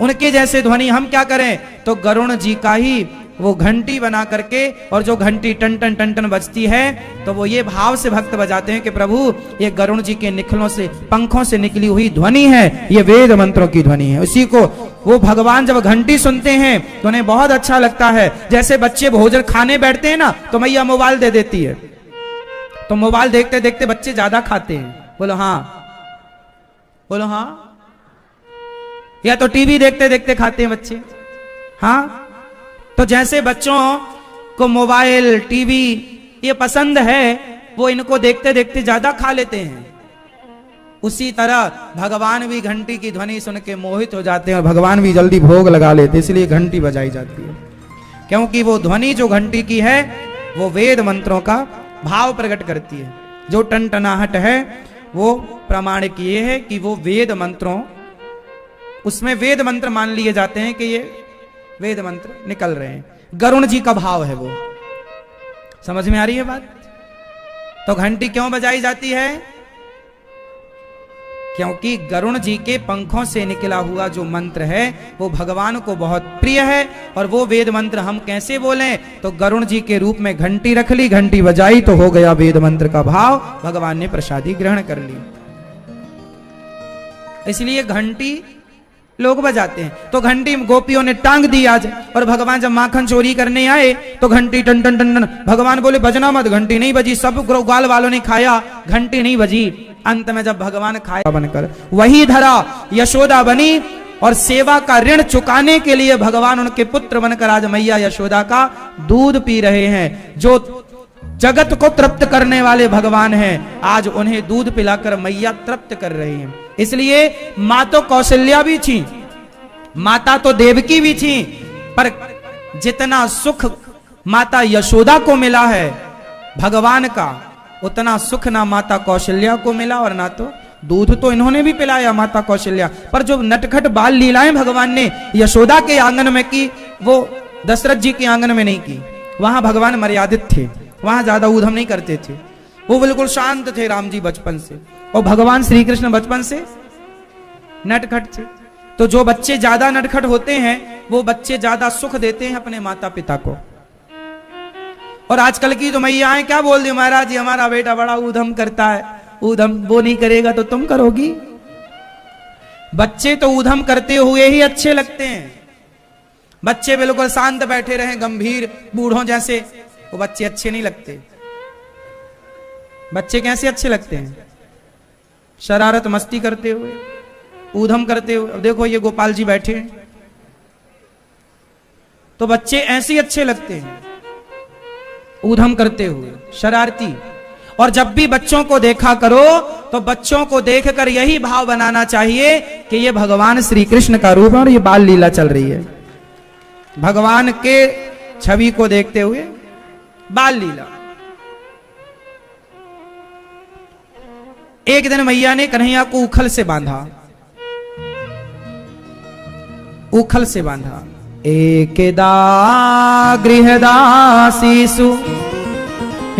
उनके जैसे ध्वनि हम क्या करें? तो गरुण जी का ही वो घंटी बना करके, और जो घंटी टन टन टन टन बजती है तो वो ये भाव से भक्त बजाते हैं कि प्रभु ये गरुण जी के निखलों से, पंखों से निकली हुई ध्वनि है, ये वेद मंत्रों की ध्वनि है। उसी को वो भगवान जब घंटी सुनते हैं तो उन्हें बहुत अच्छा लगता है। जैसे बच्चे भोजन खाने बैठते हैं ना तो मैया मोबाइल दे देती है, तो मोबाइल देखते देखते बच्चे ज्यादा खाते हैं। बोलो हाँ, बोलो हाँ। या तो टीवी देखते देखते खाते हैं बच्चे। हाँ, तो जैसे बच्चों को मोबाइल, टीवी ये पसंद है, वो इनको देखते देखते ज्यादा खा लेते हैं। उसी तरह भगवान भी घंटी की ध्वनि सुन के मोहित हो जाते हैं, और भगवान भी जल्दी भोग लगा लेते हैं। इसलिए घंटी बजाई जाती है, क्योंकि वो ध्वनि जो घंटी की है वो वेद मंत्रों का भाव प्रकट करती है। जो टनटनाहट है वो प्रमाणिक ये है कि वो वेद मंत्रों, उसमें वेद मंत्र मान लिए जाते हैं कि ये वेद मंत्र निकल रहे हैं। गरुण जी का भाव है वो। समझ में आ रही है बात? तो घंटी क्यों बजाई जाती है? क्योंकि गरुण जी के पंखों से निकला हुआ जो मंत्र है वो भगवान को बहुत प्रिय है। और वो वेद मंत्र हम कैसे बोलें? तो गरुण जी के रूप में घंटी रख ली, घंटी बजाई तो हो गया वेद मंत्र का भाव, भगवान ने प्रसादी ग्रहण कर ली। इसलिए घंटी लोग बजाते हैं। तो घंटी गोपियों ने टांग दी आज, और भगवान जब माखन चोरी करने आए तो घंटी टन टन टन टन, भगवान बोले बजना मत, घंटी नहीं बजी। सब ग्वाल वालों ने खाया, घंटी नहीं बजी। अंत में जब भगवान खाया बनकर वही धरा, यशोदा बनी, और सेवा का ऋण चुकाने के लिए भगवान उनके पुत्र बनकर आज मैया यशोदा का दूध पी रहे हैं। जो जगत को तृप्त करने वाले भगवान हैं, आज उन्हें दूध पिलाकर मैया तृप्त कर रही हैं। इसलिए मां तो कौशल्या भी थी, माता तो देवकी भी थी, पर जितना सुख माता यशोदा को मिला है भगवान का, उतना सुख ना माता कौशल्या को मिला, और ना तो दूध तो इन्होंने भी पिलाया माता कौशल्या, पर जो नटखट बाल लीलाएं भगवान ने यशोदा के आंगन में की वो दशरथ जी के आंगन में नहीं की। वहां भगवान मर्यादित थे, वहां ज्यादा ऊधम नहीं करते थे, वो बिल्कुल शांत थे राम जी बचपन से, और भगवान श्री कृष्ण बचपन से नटखट थे। तो जो बच्चे ज्यादा नटखट होते हैं वो बच्चे ज्यादा सुख देते हैं अपने माता पिता को। और आजकल की तो मैयाएं क्या बोल दी, महाराज जी हमारा बेटा बड़ा ऊधम करता है, ऊधम वो नहीं करेगा तो तुम करोगी। बच्चे तो ऊधम करते हुए ही अच्छे लगते हैं। बच्चे बिल्कुल शांत बैठे रहे गंभीर बूढ़ों जैसे, वो बच्चे अच्छे नहीं लगते। बच्चे कैसे अच्छे लगते हैं? शरारत मस्ती करते हुए, ऊधम करते हुए। अब देखो ये गोपाल जी बैठे हैं, तो बच्चे ऐसे ही अच्छे लगते हैं, ऊधम करते हुए, शरारती। और जब भी बच्चों को देखा करो तो बच्चों को देखकर यही भाव बनाना चाहिए कि ये भगवान श्री कृष्ण का रूप है और ये बाल लीला चल रही है। भगवान के छवि को देखते हुए बाल लीला। एक दिन मैया ने कन्हैया को उखल से बांधा, उखल से बांधा। एकदा गृहदासीसु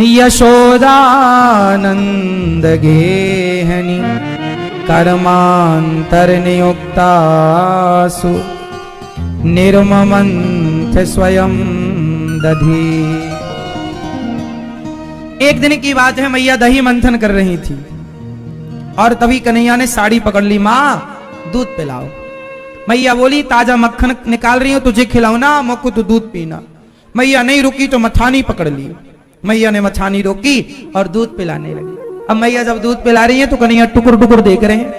यशोदानंद गेहनी कर्मांतर नियुक्तासु निर्ममंथ स्वयं दधी। एक दिन की बात है, मैया दही मंथन कर रही थी और तभी कन्हैया ने साड़ी पकड़ ली। माँ दूध पिलाओ। मैया बोली ताजा मक्खन निकाल रही हूं, तुझे खिलाऊना, मोको तो दूध पीना। मैया नहीं रुकी तो मथानी पकड़ ली। मैया ने मछानी रोकी और दूध पिलाने लगी। अब मैया जब दूध पिला रही है तो कन्हैया टुकुर टुकुर देख रहे हैं।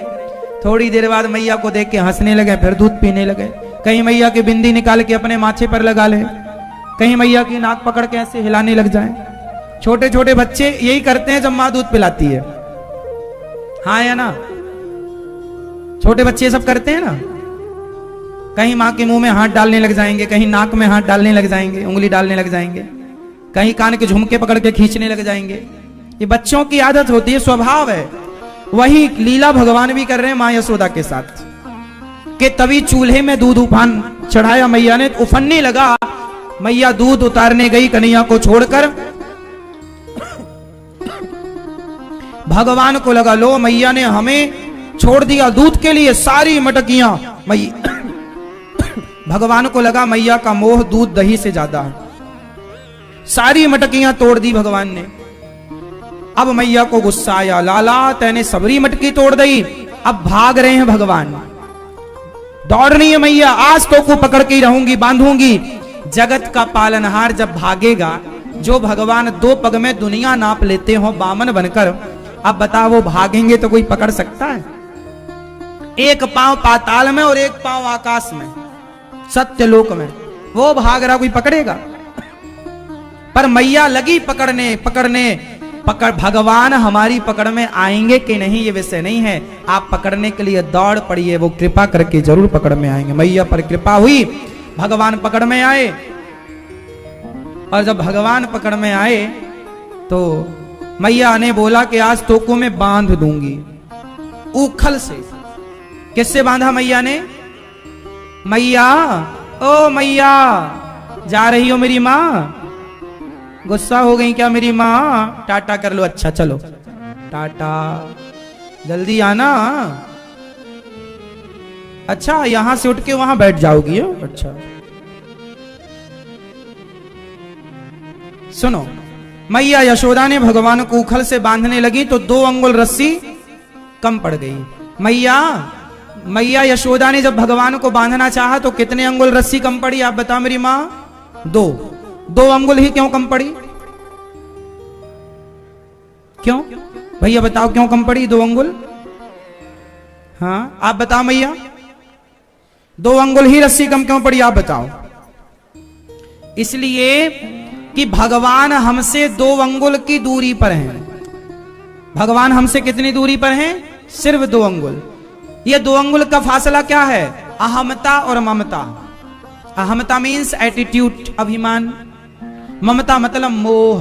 थोड़ी देर बाद मैया को देख के हंसने लगे, फिर दूध पीने लगे। कहीं मैया की बिंदी निकाल के अपने माथे पर लगा ले, कहीं मैया की नाक पकड़ के ऐसे हिलाने लग जाए। छोटे छोटे बच्चे यही करते हैं जब माँ दूध पिलाती है, हाँ या ना? छोटे बच्चे सब करते हैं ना। कहीं माँ के मुंह में हाथ डालने लग जाएंगे, कहीं नाक में हाथ डालने लग जाएंगे, उंगली डालने लग जाएंगे, कहीं कान के झुमके पकड़ के खींचने लग जाएंगे। ये बच्चों की आदत होती है, स्वभाव है। वही लीला भगवान भी कर रहे हैं मां यशोदा के साथ। कि तभी चूल्हे में दूध उफान चढ़ाया मैया ने, उफनने लगा। मैया दूध उतारने गई कन्हैया को छोड़कर। भगवान को लगा लो मैया ने हमें छोड़ दिया दूध के लिए, सारी मटकियां भगवान को लगा मैया का मोह दूध दही से ज्यादा है, सारी मटकियां तोड़ दी भगवान ने। अब मैया को गुस्सा आया, लाला तैने सबरी मटकी तोड़ दी। अब भाग रहे हैं भगवान, दौड़ रही है मैया, आज तो को पकड़ के ही रहूंगी, बांधूंगी। जगत का पालनहार जब भागेगा, जो भगवान 2 पग में दुनिया नाप लेते हो बामन बनकर, अब बताओ वो भागेंगे तो कोई पकड़ सकता है? एक पांव पाताल में और एक पांव आकाश में, सत्यलोक में, वो भाग रहा, कोई पकड़ेगा? पर मैया लगी पकड़ भगवान हमारी पकड़ में आएंगे कि नहीं ये विषय नहीं है, आप पकड़ने के लिए दौड़ पड़िए, वो कृपा करके जरूर पकड़ में आएंगे। मैया पर कृपा हुई, भगवान पकड़ में आए। और जब भगवान पकड़ में आए तो मैया ने बोला कि आज तो को मैं बांध दूंगी उखल से। किससे बांधा मैया ने? मैया, ओ मैया, जा रही हो मेरी माँ? गुस्सा हो गई क्या मेरी माँ? टाटा कर लो। अच्छा चलो टाटा, जल्दी आना। अच्छा यहां से उठ के वहां बैठ जाओगी? अच्छा सुनो, मैया यशोदा ने भगवान को उखल से बांधने लगी तो 2 अंगुल रस्सी कम पड़ गई। मैया यशोदा ने जब भगवान को बांधना चाहा तो कितने अंगुल रस्सी कम पड़ी आप बताओ मेरी माँ? 2 अंगुल ही क्यों कम पड़ी? क्यों भैया बताओ क्यों कम पड़ी 2 अंगुल? हाँ आप बताओ मैया, 2 अंगुल ही रस्सी कम क्यों पड़ी आप बताओ? इसलिए कि भगवान हमसे 2 अंगुल की दूरी पर हैं। भगवान हमसे कितनी दूरी पर हैं? सिर्फ 2 अंगुल। ये 2 अंगुल का फासला क्या है? अहमता और ममता। अहमता मीन्स एटीट्यूड, अभिमान। ममता मतलब मोह।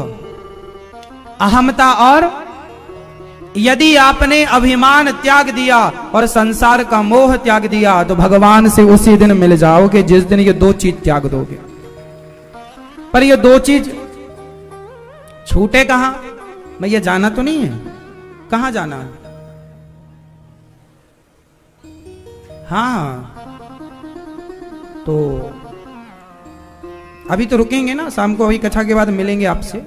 अहमता और यदि आपने अभिमान त्याग दिया और संसार का मोह त्याग दिया तो भगवान से उसी दिन मिल जाओगे जिस दिन ये 2 चीज त्याग दोगे। पर ये 2 चीज छूटे कहां? भैया जाना तो नहीं है? कहां जाना है? हाँ तो अभी तो रुकेंगे ना, शाम को अभी कथा के बाद मिलेंगे आपसे।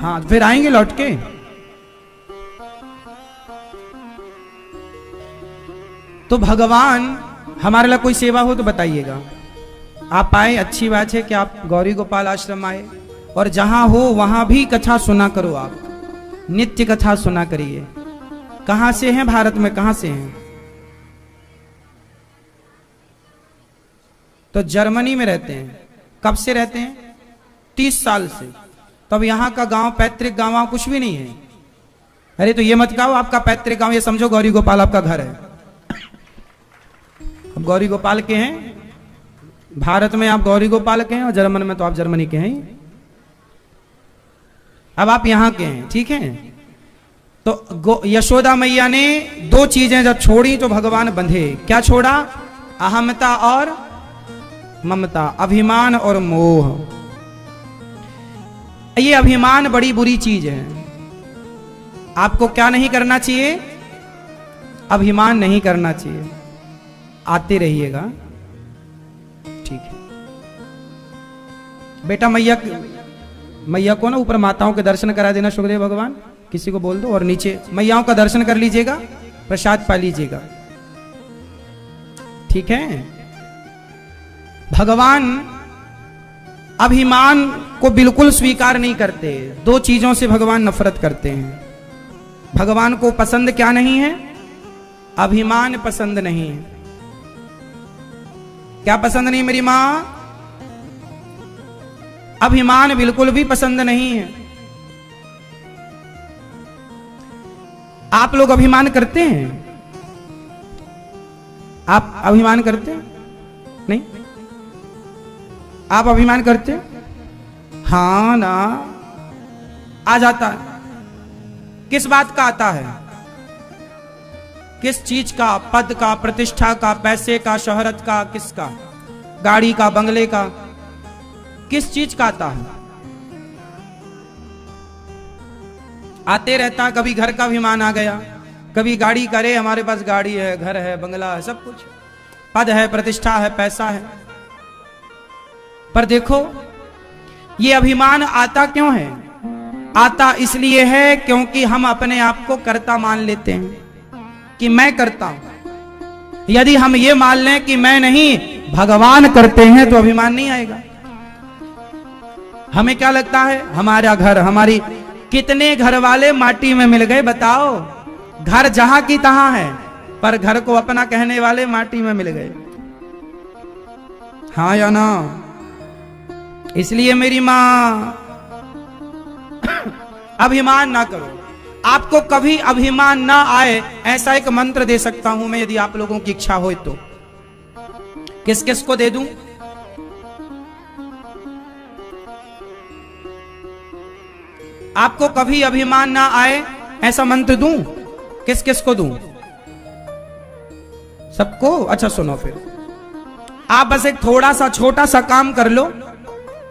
हाँ फिर आएंगे लौट के। तो भगवान हमारे लिए कोई सेवा हो तो बताइएगा। आप आए अच्छी बात है कि आप गौरी गोपाल आश्रम आए, और जहां हो वहां भी कथा सुना करो। आप नित्य कथा सुना करिए। कहां से हैं भारत में? कहां से हैं? तो जर्मनी में रहते हैं। कब से रहते हैं? 30 साल से। तब यहाँ का गांव, पैतृक गांव कुछ भी नहीं है। अरे तो ये मत कहो आपका पैतृक गांव, ये समझो गौरी गोपाल आपका घर है। अब गौरी गोपाल के हैं, भारत में आप गौरी गोपाल के हैं और जर्मन में तो आप जर्मनी के हैं। अब आप यहां के हैं, ठीक है। तो यशोदा मैया ने 2 चीजें जब छोड़ी तो भगवान बंधे। क्या छोड़ा? अहमता और ममता, अभिमान और मोह। ये अभिमान बड़ी बुरी चीज है। आपको क्या नहीं करना चाहिए? अभिमान नहीं करना चाहिए। आते रहिएगा, ठीक है बेटा। मैया को ना ऊपर माताओं के दर्शन करा देना सुखदेव भगवान, किसी को बोल दो, और नीचे मैयाओं का दर्शन कर लीजिएगा, प्रसाद पा लीजिएगा, ठीक है। भगवान अभिमान को बिल्कुल स्वीकार नहीं करते। 2 चीजों से भगवान नफरत करते हैं। भगवान को पसंद क्या नहीं है? अभिमान पसंद नहीं है। क्या पसंद नहीं मेरी मां? अभिमान बिल्कुल भी पसंद नहीं है। आप लोग अभिमान करते हैं? आप अभिमान करते हैं? नहीं? आप अभिमान करते हैं? हाँ ना, आ जाता है। किस बात का आता है? किस चीज का? पद का, प्रतिष्ठा का, पैसे का, शोहरत का, किसका? गाड़ी का, बंगले का, किस चीज का आता है? आते रहता। कभी घर का अभिमान आ गया, कभी गाड़ी करे, हमारे पास गाड़ी है, घर है, बंगला है, सब कुछ, पद है, प्रतिष्ठा है, पैसा है। पर देखो ये अभिमान आता क्यों है? आता इसलिए है क्योंकि हम अपने आप को कर्ता मान लेते हैं कि मैं करता हूं। यदि हम ये मान लें कि मैं नहीं, भगवान करते हैं, तो अभिमान नहीं आएगा। हमें क्या लगता है? हमारा घर, हमारी, कितने घर वाले माटी में मिल गए बताओ। घर जहां की तहां है, पर घर को अपना कहने वाले माटी में मिल गए। हाँ या ना? इसलिए मेरी मां, अभिमान ना करो। आपको कभी अभिमान ना आए ऐसा एक मंत्र दे सकता हूं मैं, यदि आप लोगों की इच्छा हो तो। किस किस को दे दूं? आपको कभी अभिमान ना आए ऐसा मंत्र दूं? किस किस को दूं? सबको? अच्छा सुनो फिर, आप बस एक थोड़ा सा छोटा सा काम कर लो।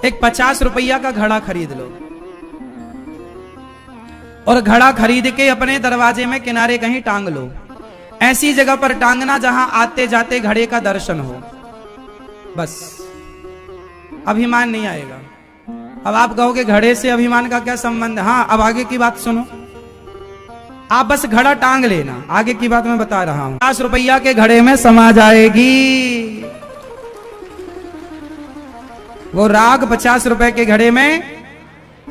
एक 50 रुपया का घड़ा खरीद लो और घड़ा खरीद के अपने दरवाजे में किनारे कहीं टांग लो। ऐसी जगह पर टांगना जहां आते जाते घड़े का दर्शन हो, बस। अभिमान नहीं आएगा। अब आप कहोगे घड़े से अभिमान का क्या संबंध? हाँ, अब आगे की बात सुनो। आप बस घड़ा टांग लेना, आगे की बात मैं बता रहा हूं। 50 रुपया के घड़े में समा जाएगी वो राग, 50 रुपए के घड़े में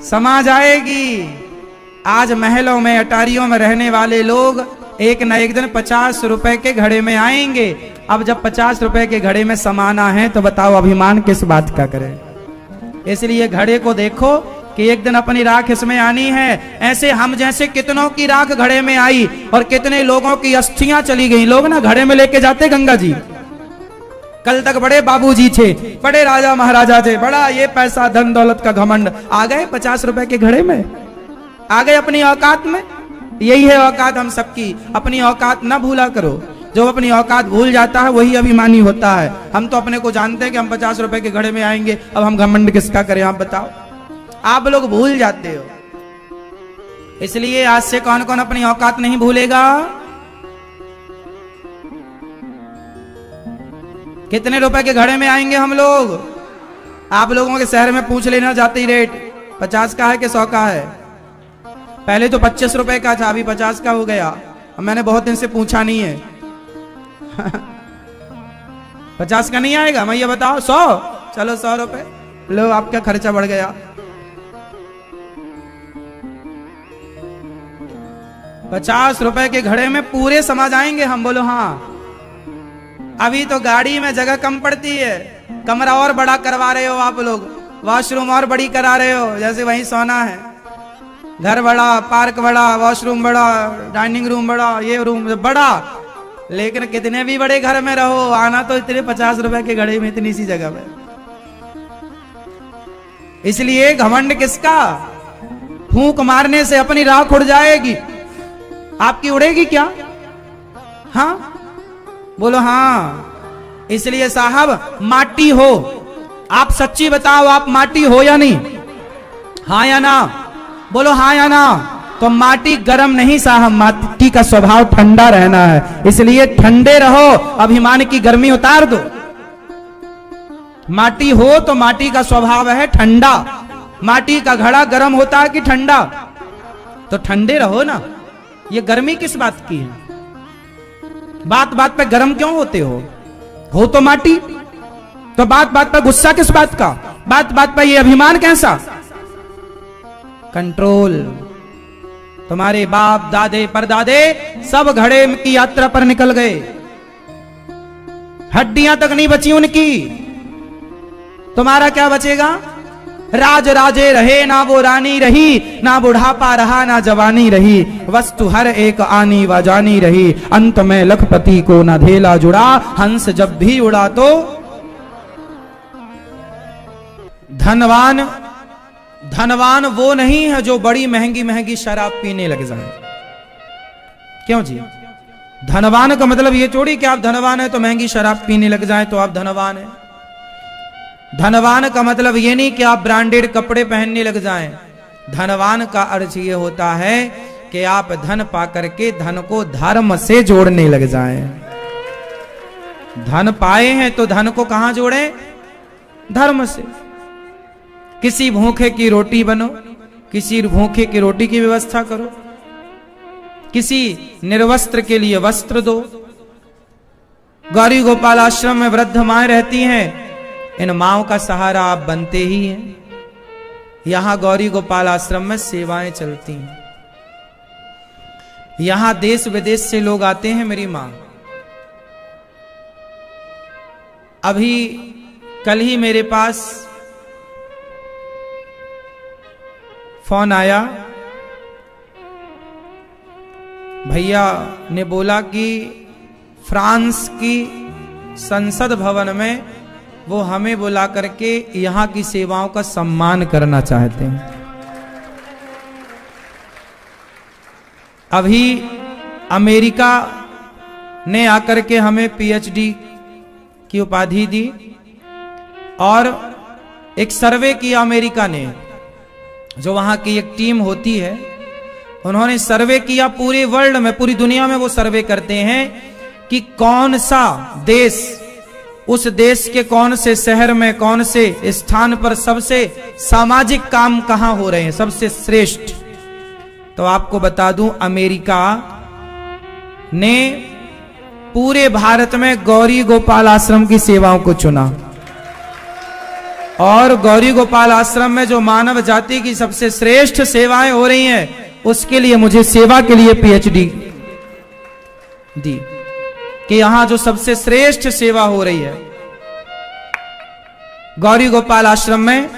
समा जाएगी। आज महलों में, अटारियों में रहने वाले लोग एक न एक दिन 50 रुपए के घड़े में आएंगे। अब जब 50 रुपए के घड़े में समाना है तो बताओ अभिमान किस बात का करें? इसलिए घड़े को देखो कि एक दिन अपनी राख इसमें आनी है। ऐसे हम जैसे कितनों की राख घड़े में आई और कितने लोगों की अस्थियां चली गई। लोग ना घड़े में लेके जाते गंगा जी। कल तक बड़े बाबूजी थे, बड़े राजा महाराजा थे, बड़ा ये पैसा धन दौलत का घमंड, आ गए 50 रुपए के घड़े में, आ गए अपनी औकात में। यही है औकात हम सबकी। अपनी औकात ना भूला करो। जो अपनी औकात भूल जाता है वही अभिमानी होता है। हम तो अपने को जानते हैं कि हम 50 रुपए के घड़े में आएंगे, अब हम घमंड किसका करें? आप बताओ। आप लोग भूल जाते हो। इसलिए आज से कौन कौन अपनी औकात नहीं भूलेगा? कितने रुपए के घड़े में आएंगे हम लोग? आप लोगों के शहर में पूछ लेना जाते ही रेट, 50 का है कि 100 का है। पहले तो 25 रुपए का था, अभी 50 का हो गया। मैंने बहुत दिन से पूछा नहीं है। 50 का नहीं आएगा? मैं ये बताओ 100? चलो 100 रुपए लो, आपका खर्चा बढ़ गया। 50 रुपए के घड़े में पूरे समा जाएंगे हम। बोलो हाँ। अभी तो गाड़ी में जगह कम पड़ती है, कमरा और बड़ा करवा रहे हो आप लोग, वॉशरूम और बड़ी करा रहे हो, जैसे वहीं सोना है। घर बड़ा, पार्क बड़ा, वॉशरूम बड़ा, डाइनिंग रूम बड़ा, ये रूम बड़ा, लेकिन कितने भी बड़े घर में रहो, आना तो इतने 50 रुपए के घड़े में इतनी सी जगह में। इसलिए घमंड किसका? फूंक मारने से अपनी राख उड़ जाएगी, आपकी उड़ेगी क्या? हाँ बोलो हाँ। इसलिए साहब माटी हो, आप सच्ची बताओ, आप माटी हो या नहीं? हाँ या ना? बोलो हाँ या ना। तो माटी गर्म नहीं साहब, माटी का स्वभाव ठंडा रहना है, इसलिए ठंडे रहो, अभिमान की गर्मी उतार दो। माटी हो तो माटी का स्वभाव है ठंडा। माटी का घड़ा गर्म होता है कि ठंडा? तो ठंडे रहो ना। ये गर्मी किस बात की है? बात बात पे गर्म क्यों होते हो तो माटी, तो बात बात पे गुस्सा किस बात का? बात बात पे ये अभिमान कैसा? कंट्रोल। तुम्हारे बाप दादे परदादे सब घड़े की यात्रा पर निकल गए, हड्डियां तक नहीं बची उनकी, तुम्हारा क्या बचेगा? राज राजे रहे ना वो रानी रही, ना बुढ़ापा रहा ना जवानी रही, वस्तु हर एक आनी व जानी रही, अंत में लखपति को ना धेला जुड़ा, हंस जब भी उड़ा तो। धनवान वो नहीं है जो बड़ी महंगी महंगी शराब पीने लग जाए। क्यों जी? धनवान का मतलब ये थोड़ी कि आप धनवान है तो महंगी शराब पीने लग जाए तो आप धनवान है। धनवान का मतलब ये नहीं कि आप ब्रांडेड कपड़े पहनने लग जाएं। धनवान का अर्थ ये होता है कि आप धन पा करके धन को धर्म से जोड़ने लग जाएं। धन पाए हैं तो धन को कहां जोड़ें? धर्म से। किसी भूखे की रोटी बनो, किसी भूखे की रोटी की व्यवस्था करो, किसी निर्वस्त्र के लिए वस्त्र दो। गौरी गोपाल आश्रम में वृद्ध माएं रहती हैं, इन माओं का सहारा आप बनते ही हैं। यहां गौरी गोपाल आश्रम में सेवाएं चलती हैं, यहां देश विदेश से लोग आते हैं मेरी मां। अभी कल ही मेरे पास फोन आया, भैया ने बोला कि फ्रांस की संसद भवन में वो हमें बुला करके यहां की सेवाओं का सम्मान करना चाहते हैं। अभी अमेरिका ने आकर के हमें पीएचडी की उपाधि दी और एक सर्वे किया अमेरिका ने, जो वहां की एक टीम होती है, उन्होंने सर्वे किया पूरे वर्ल्ड में, पूरी दुनिया में वो सर्वे करते हैं कि कौन सा देश, उस देश के कौन से शहर में, कौन से स्थान पर सबसे सामाजिक काम कहां हो रहे हैं, सबसे श्रेष्ठ। तो आपको बता दूं, अमेरिका ने पूरे भारत में गौरी गोपाल आश्रम की सेवाओं को चुना और गौरी गोपाल आश्रम में जो मानव जाति की सबसे श्रेष्ठ सेवाएं हो रही हैं, उसके लिए मुझे सेवा के लिए पीएचडी दी कि यहां जो सबसे श्रेष्ठ सेवा हो रही है गौरी गोपाल आश्रम में,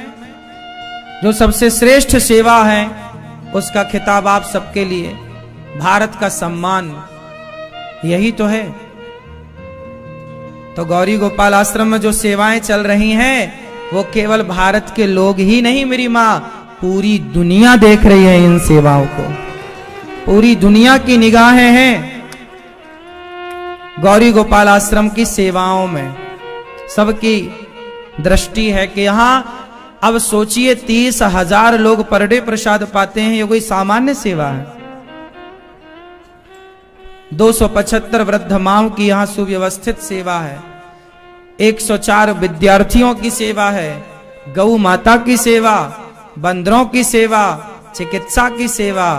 जो सबसे श्रेष्ठ सेवा है, उसका खिताब आप सबके लिए, भारत का सम्मान, यही तो है। तो गौरी गोपाल आश्रम में जो सेवाएं चल रही हैं, वो केवल भारत के लोग ही नहीं मेरी मां, पूरी दुनिया देख रही है इन सेवाओं को, पूरी दुनिया की निगाहें हैं गौरी गोपाल आश्रम की सेवाओं में। सबकी दृष्टि है कि यहां अब सोचिए 30,000 लोग पर डे प्रसाद पाते हैं, ये कोई सामान्य सेवा है। 275 वृद्ध माओं की यहां सुव्यवस्थित सेवा है, 104 विद्यार्थियों की सेवा है, गौ माता की सेवा, बंदरों की सेवा, चिकित्सा की सेवा।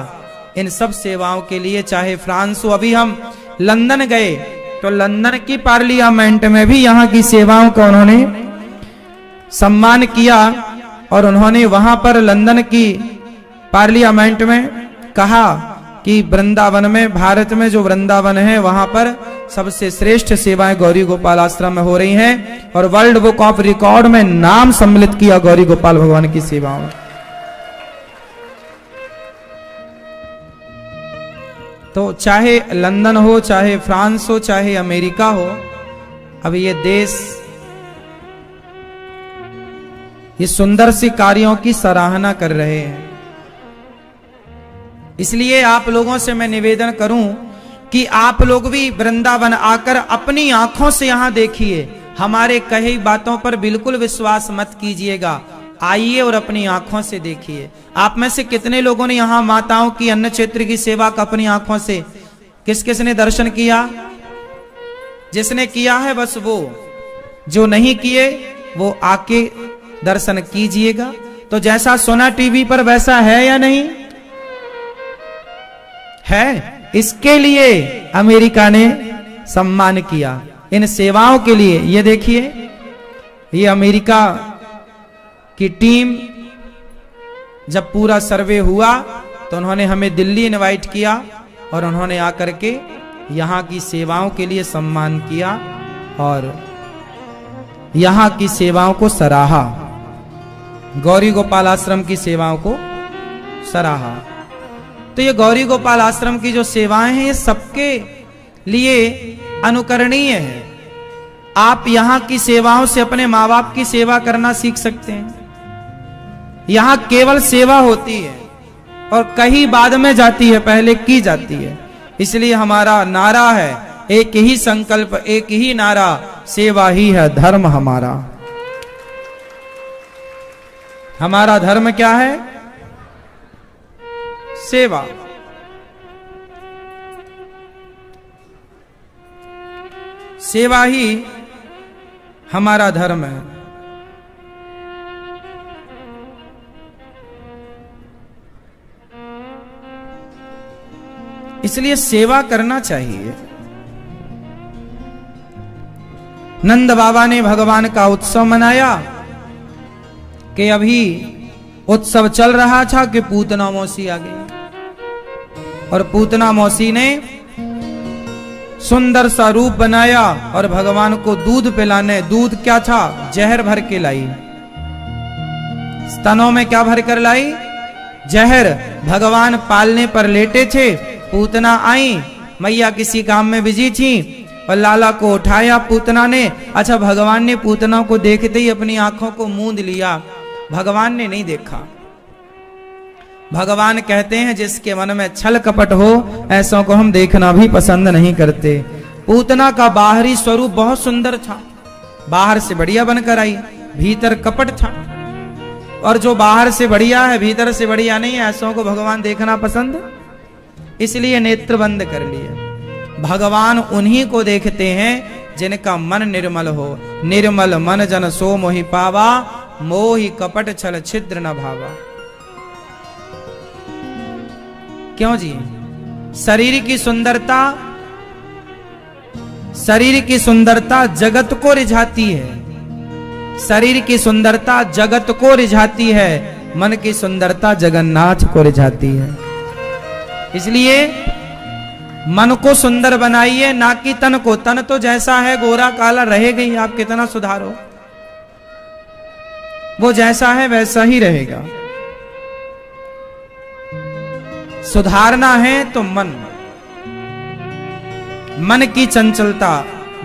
इन सब सेवाओं के लिए चाहे फ्रांस हो, अभी हम लंदन गए तो लंदन की पार्लियामेंट में भी यहाँ की सेवाओं का उन्होंने सम्मान किया और उन्होंने वहां पर लंदन की पार्लियामेंट में कहा कि वृंदावन में, भारत में जो वृंदावन है वहां पर सबसे श्रेष्ठ सेवाएं गौरी गोपाल आश्रम में हो रही हैं और वर्ल्ड बुक ऑफ रिकॉर्ड में नाम सम्मिलित किया गौरी गोपाल भगवान की सेवाओं में। तो चाहे लंदन हो, चाहे फ्रांस हो, चाहे अमेरिका हो, अब ये देश ये सुंदर सी कार्यों की सराहना कर रहे हैं। इसलिए आप लोगों से मैं निवेदन करूं कि आप लोग भी वृंदावन आकर अपनी आंखों से यहां देखिए, हमारे कही बातों पर बिल्कुल विश्वास मत कीजिएगा, आइए और अपनी आंखों से देखिए। आप में से कितने लोगों ने यहां माताओं की अन्न क्षेत्र की सेवा का अपनी आंखों से, किस किस ने दर्शन किया? जिसने किया है बस वो, जो नहीं किए वो आके दर्शन कीजिएगा। तो जैसा सुना टीवी पर वैसा है या नहीं है? इसके लिए अमेरिका ने सम्मान किया इन सेवाओं के लिए। ये देखिए, ये अमेरिका की टीम जब पूरा सर्वे हुआ तो उन्होंने हमें दिल्ली इनवाइट किया और उन्होंने आकर के यहाँ की सेवाओं के लिए सम्मान किया और यहाँ की सेवाओं को सराहा, गौरी गोपाल आश्रम की सेवाओं को सराहा। तो ये गौरी गोपाल आश्रम की जो सेवाएं हैं ये सबके लिए अनुकरणीय है। आप यहाँ की सेवाओं से अपने माँ बाप की सेवा करना सीख सकते हैं। यहाँ केवल सेवा होती है और कहीं बाद में जाती है, पहले की जाती है। इसलिए हमारा नारा है, एक ही संकल्प, एक ही नारा, सेवा ही है धर्म हमारा। हमारा धर्म क्या है? सेवा। सेवा ही हमारा धर्म है। इसलिए सेवा करना चाहिए। नंद बाबा ने भगवान का उत्सव मनाया कि अभी उत्सव चल रहा था कि पूतना मौसी आ गई और पूतना मौसी ने सुंदर सा रूप बनाया और भगवान को दूध पिलाने, दूध क्या था? जहर भर के लाई। स्तनों में क्या भर कर लाई? जहर। भगवान पालने पर लेटे थे, पूतना आई, मैया किसी काम में बिजी थी और लाला को उठाया पूतना ने। अच्छा, भगवान ने पूतना को देखते ही अपनी आंखों को मूंद लिया, भगवान ने नहीं देखा। भगवान कहते हैं जिसके मन में छल कपट हो ऐसों को हम देखना भी पसंद नहीं करते। पूतना का बाहरी स्वरूप बहुत सुंदर था, बाहर से बढ़िया बनकर आई, भीतर कपट था। और जो बाहर से बढ़िया है भीतर से बढ़िया नहीं है, ऐसों को भगवान देखना पसंद, इसलिए नेत्र बंद कर लिए। भगवान उन्हीं को देखते हैं जिनका मन निर्मल हो। निर्मल मन जन सो मोहि पावा, मोहि कपट छल छिद्र न भावा। क्यों जी? शरीर की सुंदरता, शरीर की सुंदरता जगत को रिझाती है। शरीर की सुंदरता जगत को रिझाती है, मन की सुंदरता जगन्नाथ को रिझाती है। इसलिए मन को सुंदर बनाइए, ना कि तन को। तन तो जैसा है गोरा काला रहेगा ही, आप कितना सुधारो, वो जैसा है वैसा ही रहेगा। सुधारना है तो मन, मन की चंचलता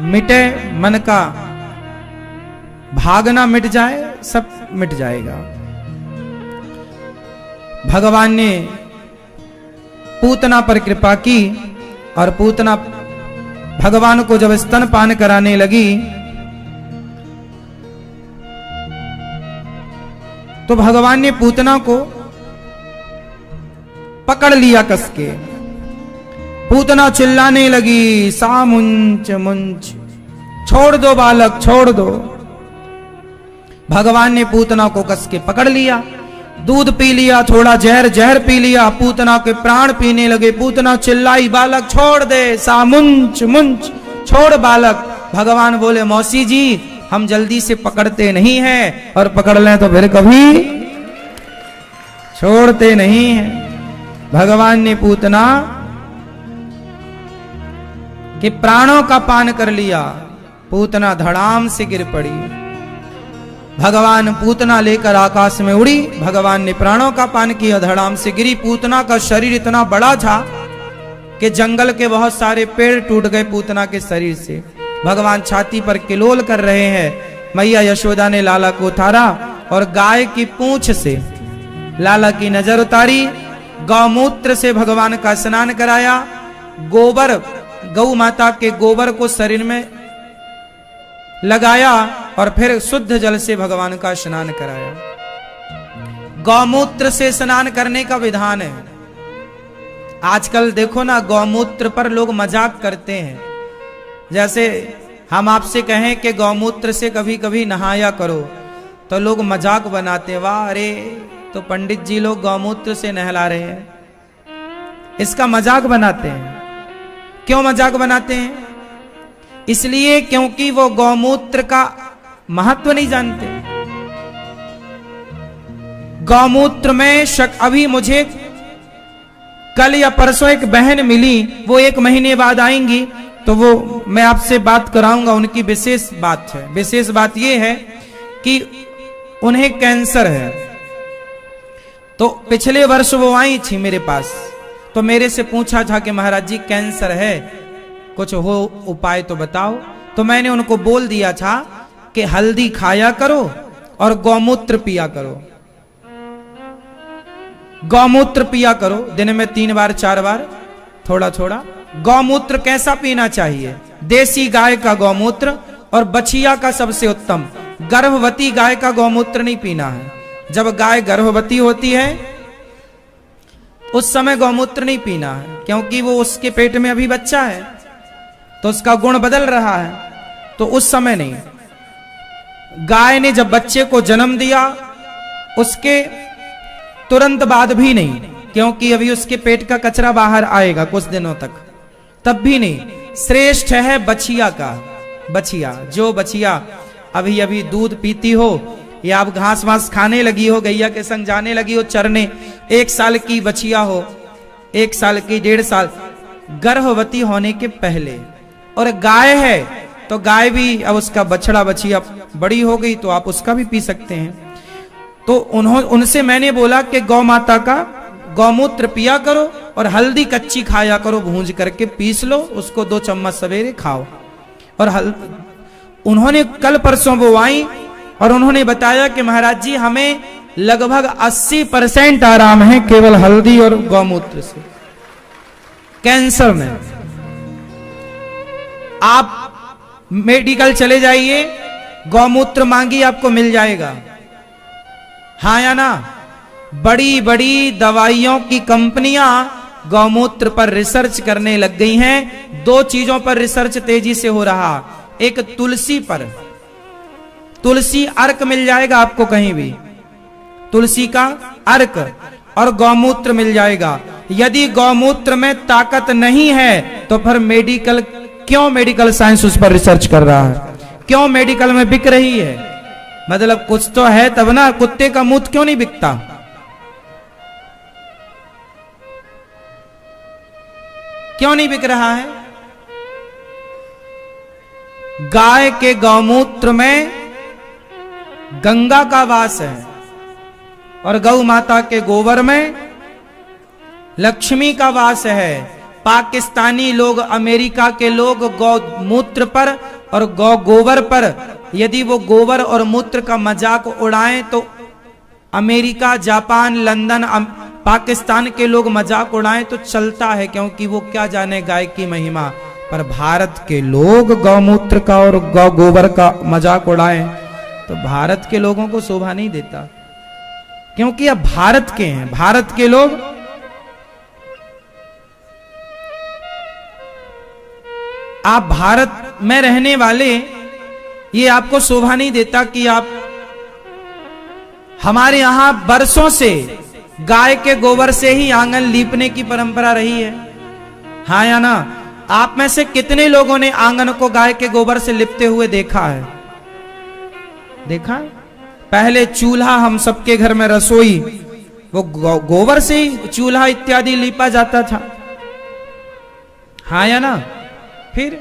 मिटे, मन का भागना मिट जाए, सब मिट जाएगा। भगवान ने पूतना पर कृपा की और पूतना भगवान को जब स्तनपान कराने लगी तो भगवान ने पूतना को पकड़ लिया कस के। पूतना चिल्लाने लगी, सा मुंच मुंच, छोड़ दो बालक, छोड़ दो। भगवान ने पूतना को कस के पकड़ लिया, दूध पी लिया, थोड़ा जहर पी लिया, पूतना के प्राण पीने लगे। पूतना चिल्लाई, बालक छोड़ दे, सा मुंच मुंच, छोड़ बालक। भगवान बोले, मौसी जी हम जल्दी से पकड़ते नहीं हैं, और पकड़ लें तो फिर कभी छोड़ते नहीं हैं। भगवान ने पूतना के प्राणों का पान कर लिया, पूतना धड़ाम से गिर पड़ी। भगवान पूतना लेकर आकाश में उड़ी, भगवान ने प्राणों का पान किया, धड़ाम से गिरी। पूतना का शरीर इतना बड़ा था कि जंगल के बहुत सारे पेड़ टूट गए पूतना के शरीर से। भगवान छाती पर किलोल कर रहे हैं। मैया यशोदा ने लाला को उतारा और गाय की पूंछ से लाला की नजर उतारी, गौमूत्र से भगवान का स्नान कराया, गोबर गौ माता के गोबर को शरीर में लगाया और फिर शुद्ध जल से भगवान का स्नान कराया। गौमूत्र से स्नान करने का विधान है। आजकल देखो ना, गौमूत्र पर लोग मजाक करते हैं। जैसे हम आपसे कहें कि गौमूत्र से कभी कभी नहाया करो, तो लोग मजाक बनाते, वाह अरे तो पंडित जी लोग गौमूत्र से नहला रहे हैं। इसका मजाक बनाते हैं। क्यों मजाक बनाते हैं? इसलिए क्योंकि वो गौमूत्र का महत्व नहीं जानते। गौमूत्र में अभी मुझे कल या परसों एक बहन मिली, वो 1 महीने बाद आएंगी, तो वो मैं आपसे बात कराऊंगा। उनकी विशेष बात है। विशेष बात ये है कि उन्हें कैंसर है। तो पिछले वर्ष वो आई थी मेरे पास, तो मेरे से पूछा था कि महाराज जी कैंसर है, कुछ हो उपाय तो बताओ। तो मैंने उनको बोल दिया था कि हल्दी खाया करो और गौमूत्र पिया करो। गौमूत्र पिया करो दिन में 3 बार 4 बार, थोड़ा थोड़ा। गौमूत्र कैसा पीना चाहिए? देसी गाय का गौमूत्र और बछिया का सबसे उत्तम। गर्भवती गाय का गौमूत्र नहीं पीना है। जब गाय गर्भवती होती है उस समय गौमूत्र नहीं पीना है, क्योंकि वो उसके पेट में अभी बच्चा है, तो उसका गुण बदल रहा है, तो उस समय नहीं। गाय ने जब बच्चे को जन्म दिया उसके तुरंत बाद भी नहीं, क्योंकि अभी उसके पेट का कचरा बाहर आएगा कुछ दिनों तक, तब भी नहीं। श्रेष्ठ है बछिया का। बछिया, जो बछिया अभी अभी दूध पीती हो या आप घास वास खाने लगी हो, गैया के संग जाने लगी हो चरने, 1 साल की बछिया हो, 1 साल की 1.5 साल, गर्भवती होने के पहले। और गाय है तो गाय भी, अब उसका बछड़ा बछिया बड़ी हो गई तो आप उसका भी पी सकते हैं। तो उनसे मैंने बोला कि गौ माता का गौमूत्र पिया करो और हल्दी कच्ची खाया करो, भूंज करके पीस लो, उसको 2 चम्मच सवेरे खाओ। और उन्होंने कल परसों वो आई और उन्होंने बताया कि महाराज जी हमें लगभग 80% आराम है केवल हल्दी और गौमूत्र से। कैंसर में आप मेडिकल चले जाइए, गौमूत्र मांगी आपको मिल जाएगा, हाँ या ना। बड़ी बड़ी दवाइयों की कंपनियां गौमूत्र पर रिसर्च करने लग गई हैं। 2 चीजों पर रिसर्च तेजी से हो रहा, एक तुलसी पर, तुलसी अर्क मिल जाएगा आपको कहीं भी, तुलसी का अर्क, और गौमूत्र मिल जाएगा। यदि गौमूत्र में ताकत नहीं है तो फिर मेडिकल साइंस उस पर रिसर्च कर रहा है? क्यों मेडिकल में बिक रही है? मतलब कुछ तो है तब ना। कुत्ते का मूत्र क्यों नहीं बिकता? क्यों नहीं बिक रहा है? गाय के गौमूत्र में गंगा का वास है और गौ माता के गोबर में लक्ष्मी का वास है। पाकिस्तानी लोग, अमेरिका के लोग गौमूत्र पर और गौ गोबर पर यदि वो गोबर और मूत्र का मजाक उड़ाएं तो अमेरिका, जापान, लंदन, पाकिस्तान के लोग मजाक उड़ाएं तो चलता है, क्योंकि वो क्या जाने गाय की महिमा। पर भारत के लोग गौमूत्र का और गौ गोबर का मजाक उड़ाएं तो भारत के लोगों को शोभा नहीं देता, क्योंकि अब भारत के हैं, भारत के लोग। आप भारत में रहने वाले, ये आपको शोभा नहीं देता कि आप, हमारे यहां बरसों से गाय के गोबर से ही आंगन लीपने की परंपरा रही है, हाँ या ना। आप में से कितने लोगों ने आंगन को गाय के गोबर से लिपते हुए देखा है? देखा? पहले चूल्हा, हम सबके घर में रसोई वो गोबर से ही चूल्हा इत्यादि लीपा जाता था। हाँ या ना? फिर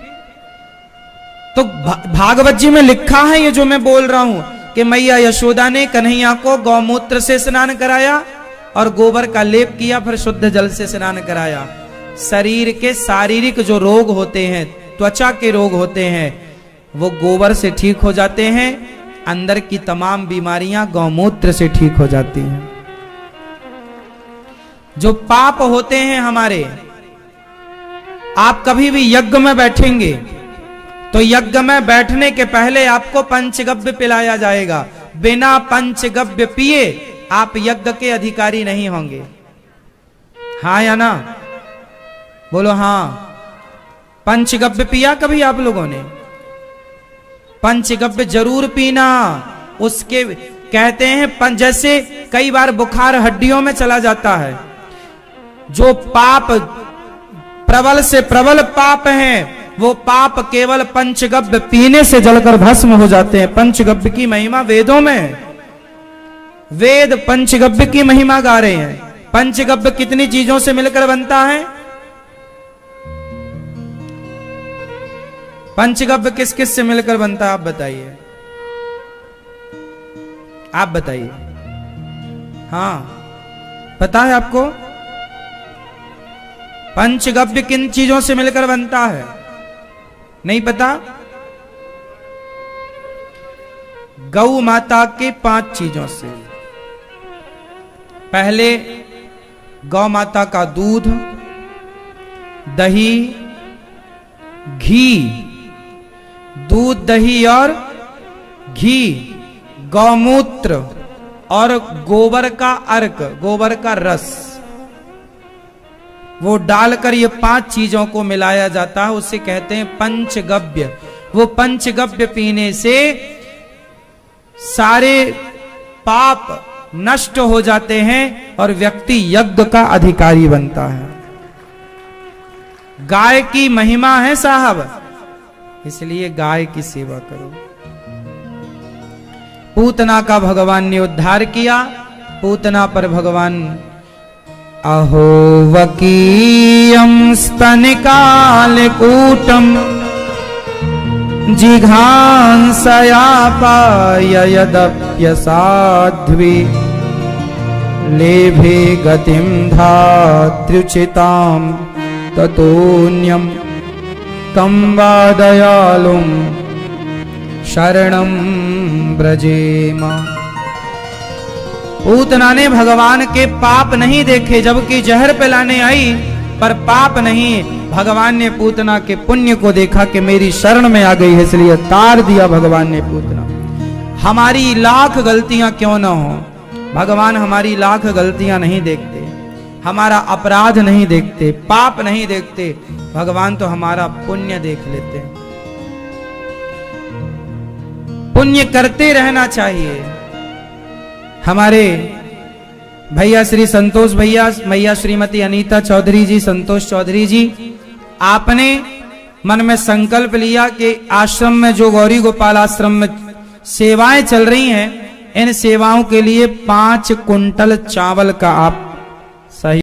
तो भागवत जी में लिखा है ये जो मैं बोल रहा हूं कि मैया यशोदा ने कन्हैया को गौमूत्र से स्नान कराया और गोबर का लेप किया, फिर शुद्ध जल से स्नान कराया। शरीर के शारीरिक जो रोग होते हैं, त्वचा के रोग होते हैं, वो गोबर से ठीक हो जाते हैं। अंदर की तमाम बीमारियां गौमूत्र से ठीक हो जाती हैं। जो पाप होते हैं हमारे, आप कभी भी यज्ञ में बैठेंगे तो यज्ञ में बैठने के पहले आपको पंचगव्य पिलाया जाएगा। बिना पंचगव्य पिए आप यज्ञ के अधिकारी नहीं होंगे। हाँ या ना? बोलो हाँ। पंचगव्य पिया कभी आप लोगों ने? पंचगव्य जरूर पीना। उसके कहते हैं जैसे कई बार बुखार हड्डियों में चला जाता है, जो पाप प्रबल से प्रबल पाप हैं, वो पाप केवल पंचगव्य पीने से जलकर भस्म हो जाते हैं। पंचगव्य की महिमा वेदों में, वेद पंचगव्य की महिमा गा रहे हैं। पंचगव्य कितनी चीजों से मिलकर बनता है? पंचगव्य किस किस से मिलकर बनता है? आप बताइए, आप बताइए। हाँ, पता है आपको पंचगव्य किन चीजों से मिलकर बनता है? नहीं पता? गौ माता के 5 चीजों से। पहले गौ माता का दूध, दही, घी, दूध, दही और घी, गौमूत्र और गोबर का अर्क, गोबर का रस, वो डालकर ये 5 चीजों को मिलाया जाता है, उसे कहते हैं पंचगव्य। वो पंचगव्य पीने से सारे पाप नष्ट हो जाते हैं और व्यक्ति यज्ञ का अधिकारी बनता है। गाय की महिमा है साहब, इसलिए गाय की सेवा करो। पूतना का भगवान ने उद्धार किया। पूतना पर भगवान अहो वकीयं स्तनिकालकूटं जिघांसयापाय यदप्यसाध्वी लेभे गतिं धात्र्युचितां ततोऽन्यं तं वा दयालुं शरणं व्रजेम। पूतना ने भगवान के पाप नहीं देखे, जबकि जहर पिलाने आई पर पाप नहीं। भगवान ने पूतना के पुण्य को देखा कि मेरी शरण में आ गई है, इसलिए तार दिया भगवान ने पूतना। हमारी लाख गलतियां क्यों ना हो, भगवान हमारी लाख गलतियां नहीं देखते, हमारा अपराध नहीं देखते, पाप नहीं देखते, भगवान तो हमारा पुण्य देख लेते हैं। पुण्य करते रहना चाहिए। हमारे भैया श्री संतोष भैया, मैया श्रीमती अनीता चौधरी जी, संतोष चौधरी जी, आपने मन में संकल्प लिया कि आश्रम में जो गौरी गोपाल आश्रम में सेवाएं चल रही हैं, इन सेवाओं के लिए 5 कुंटल चावल का आप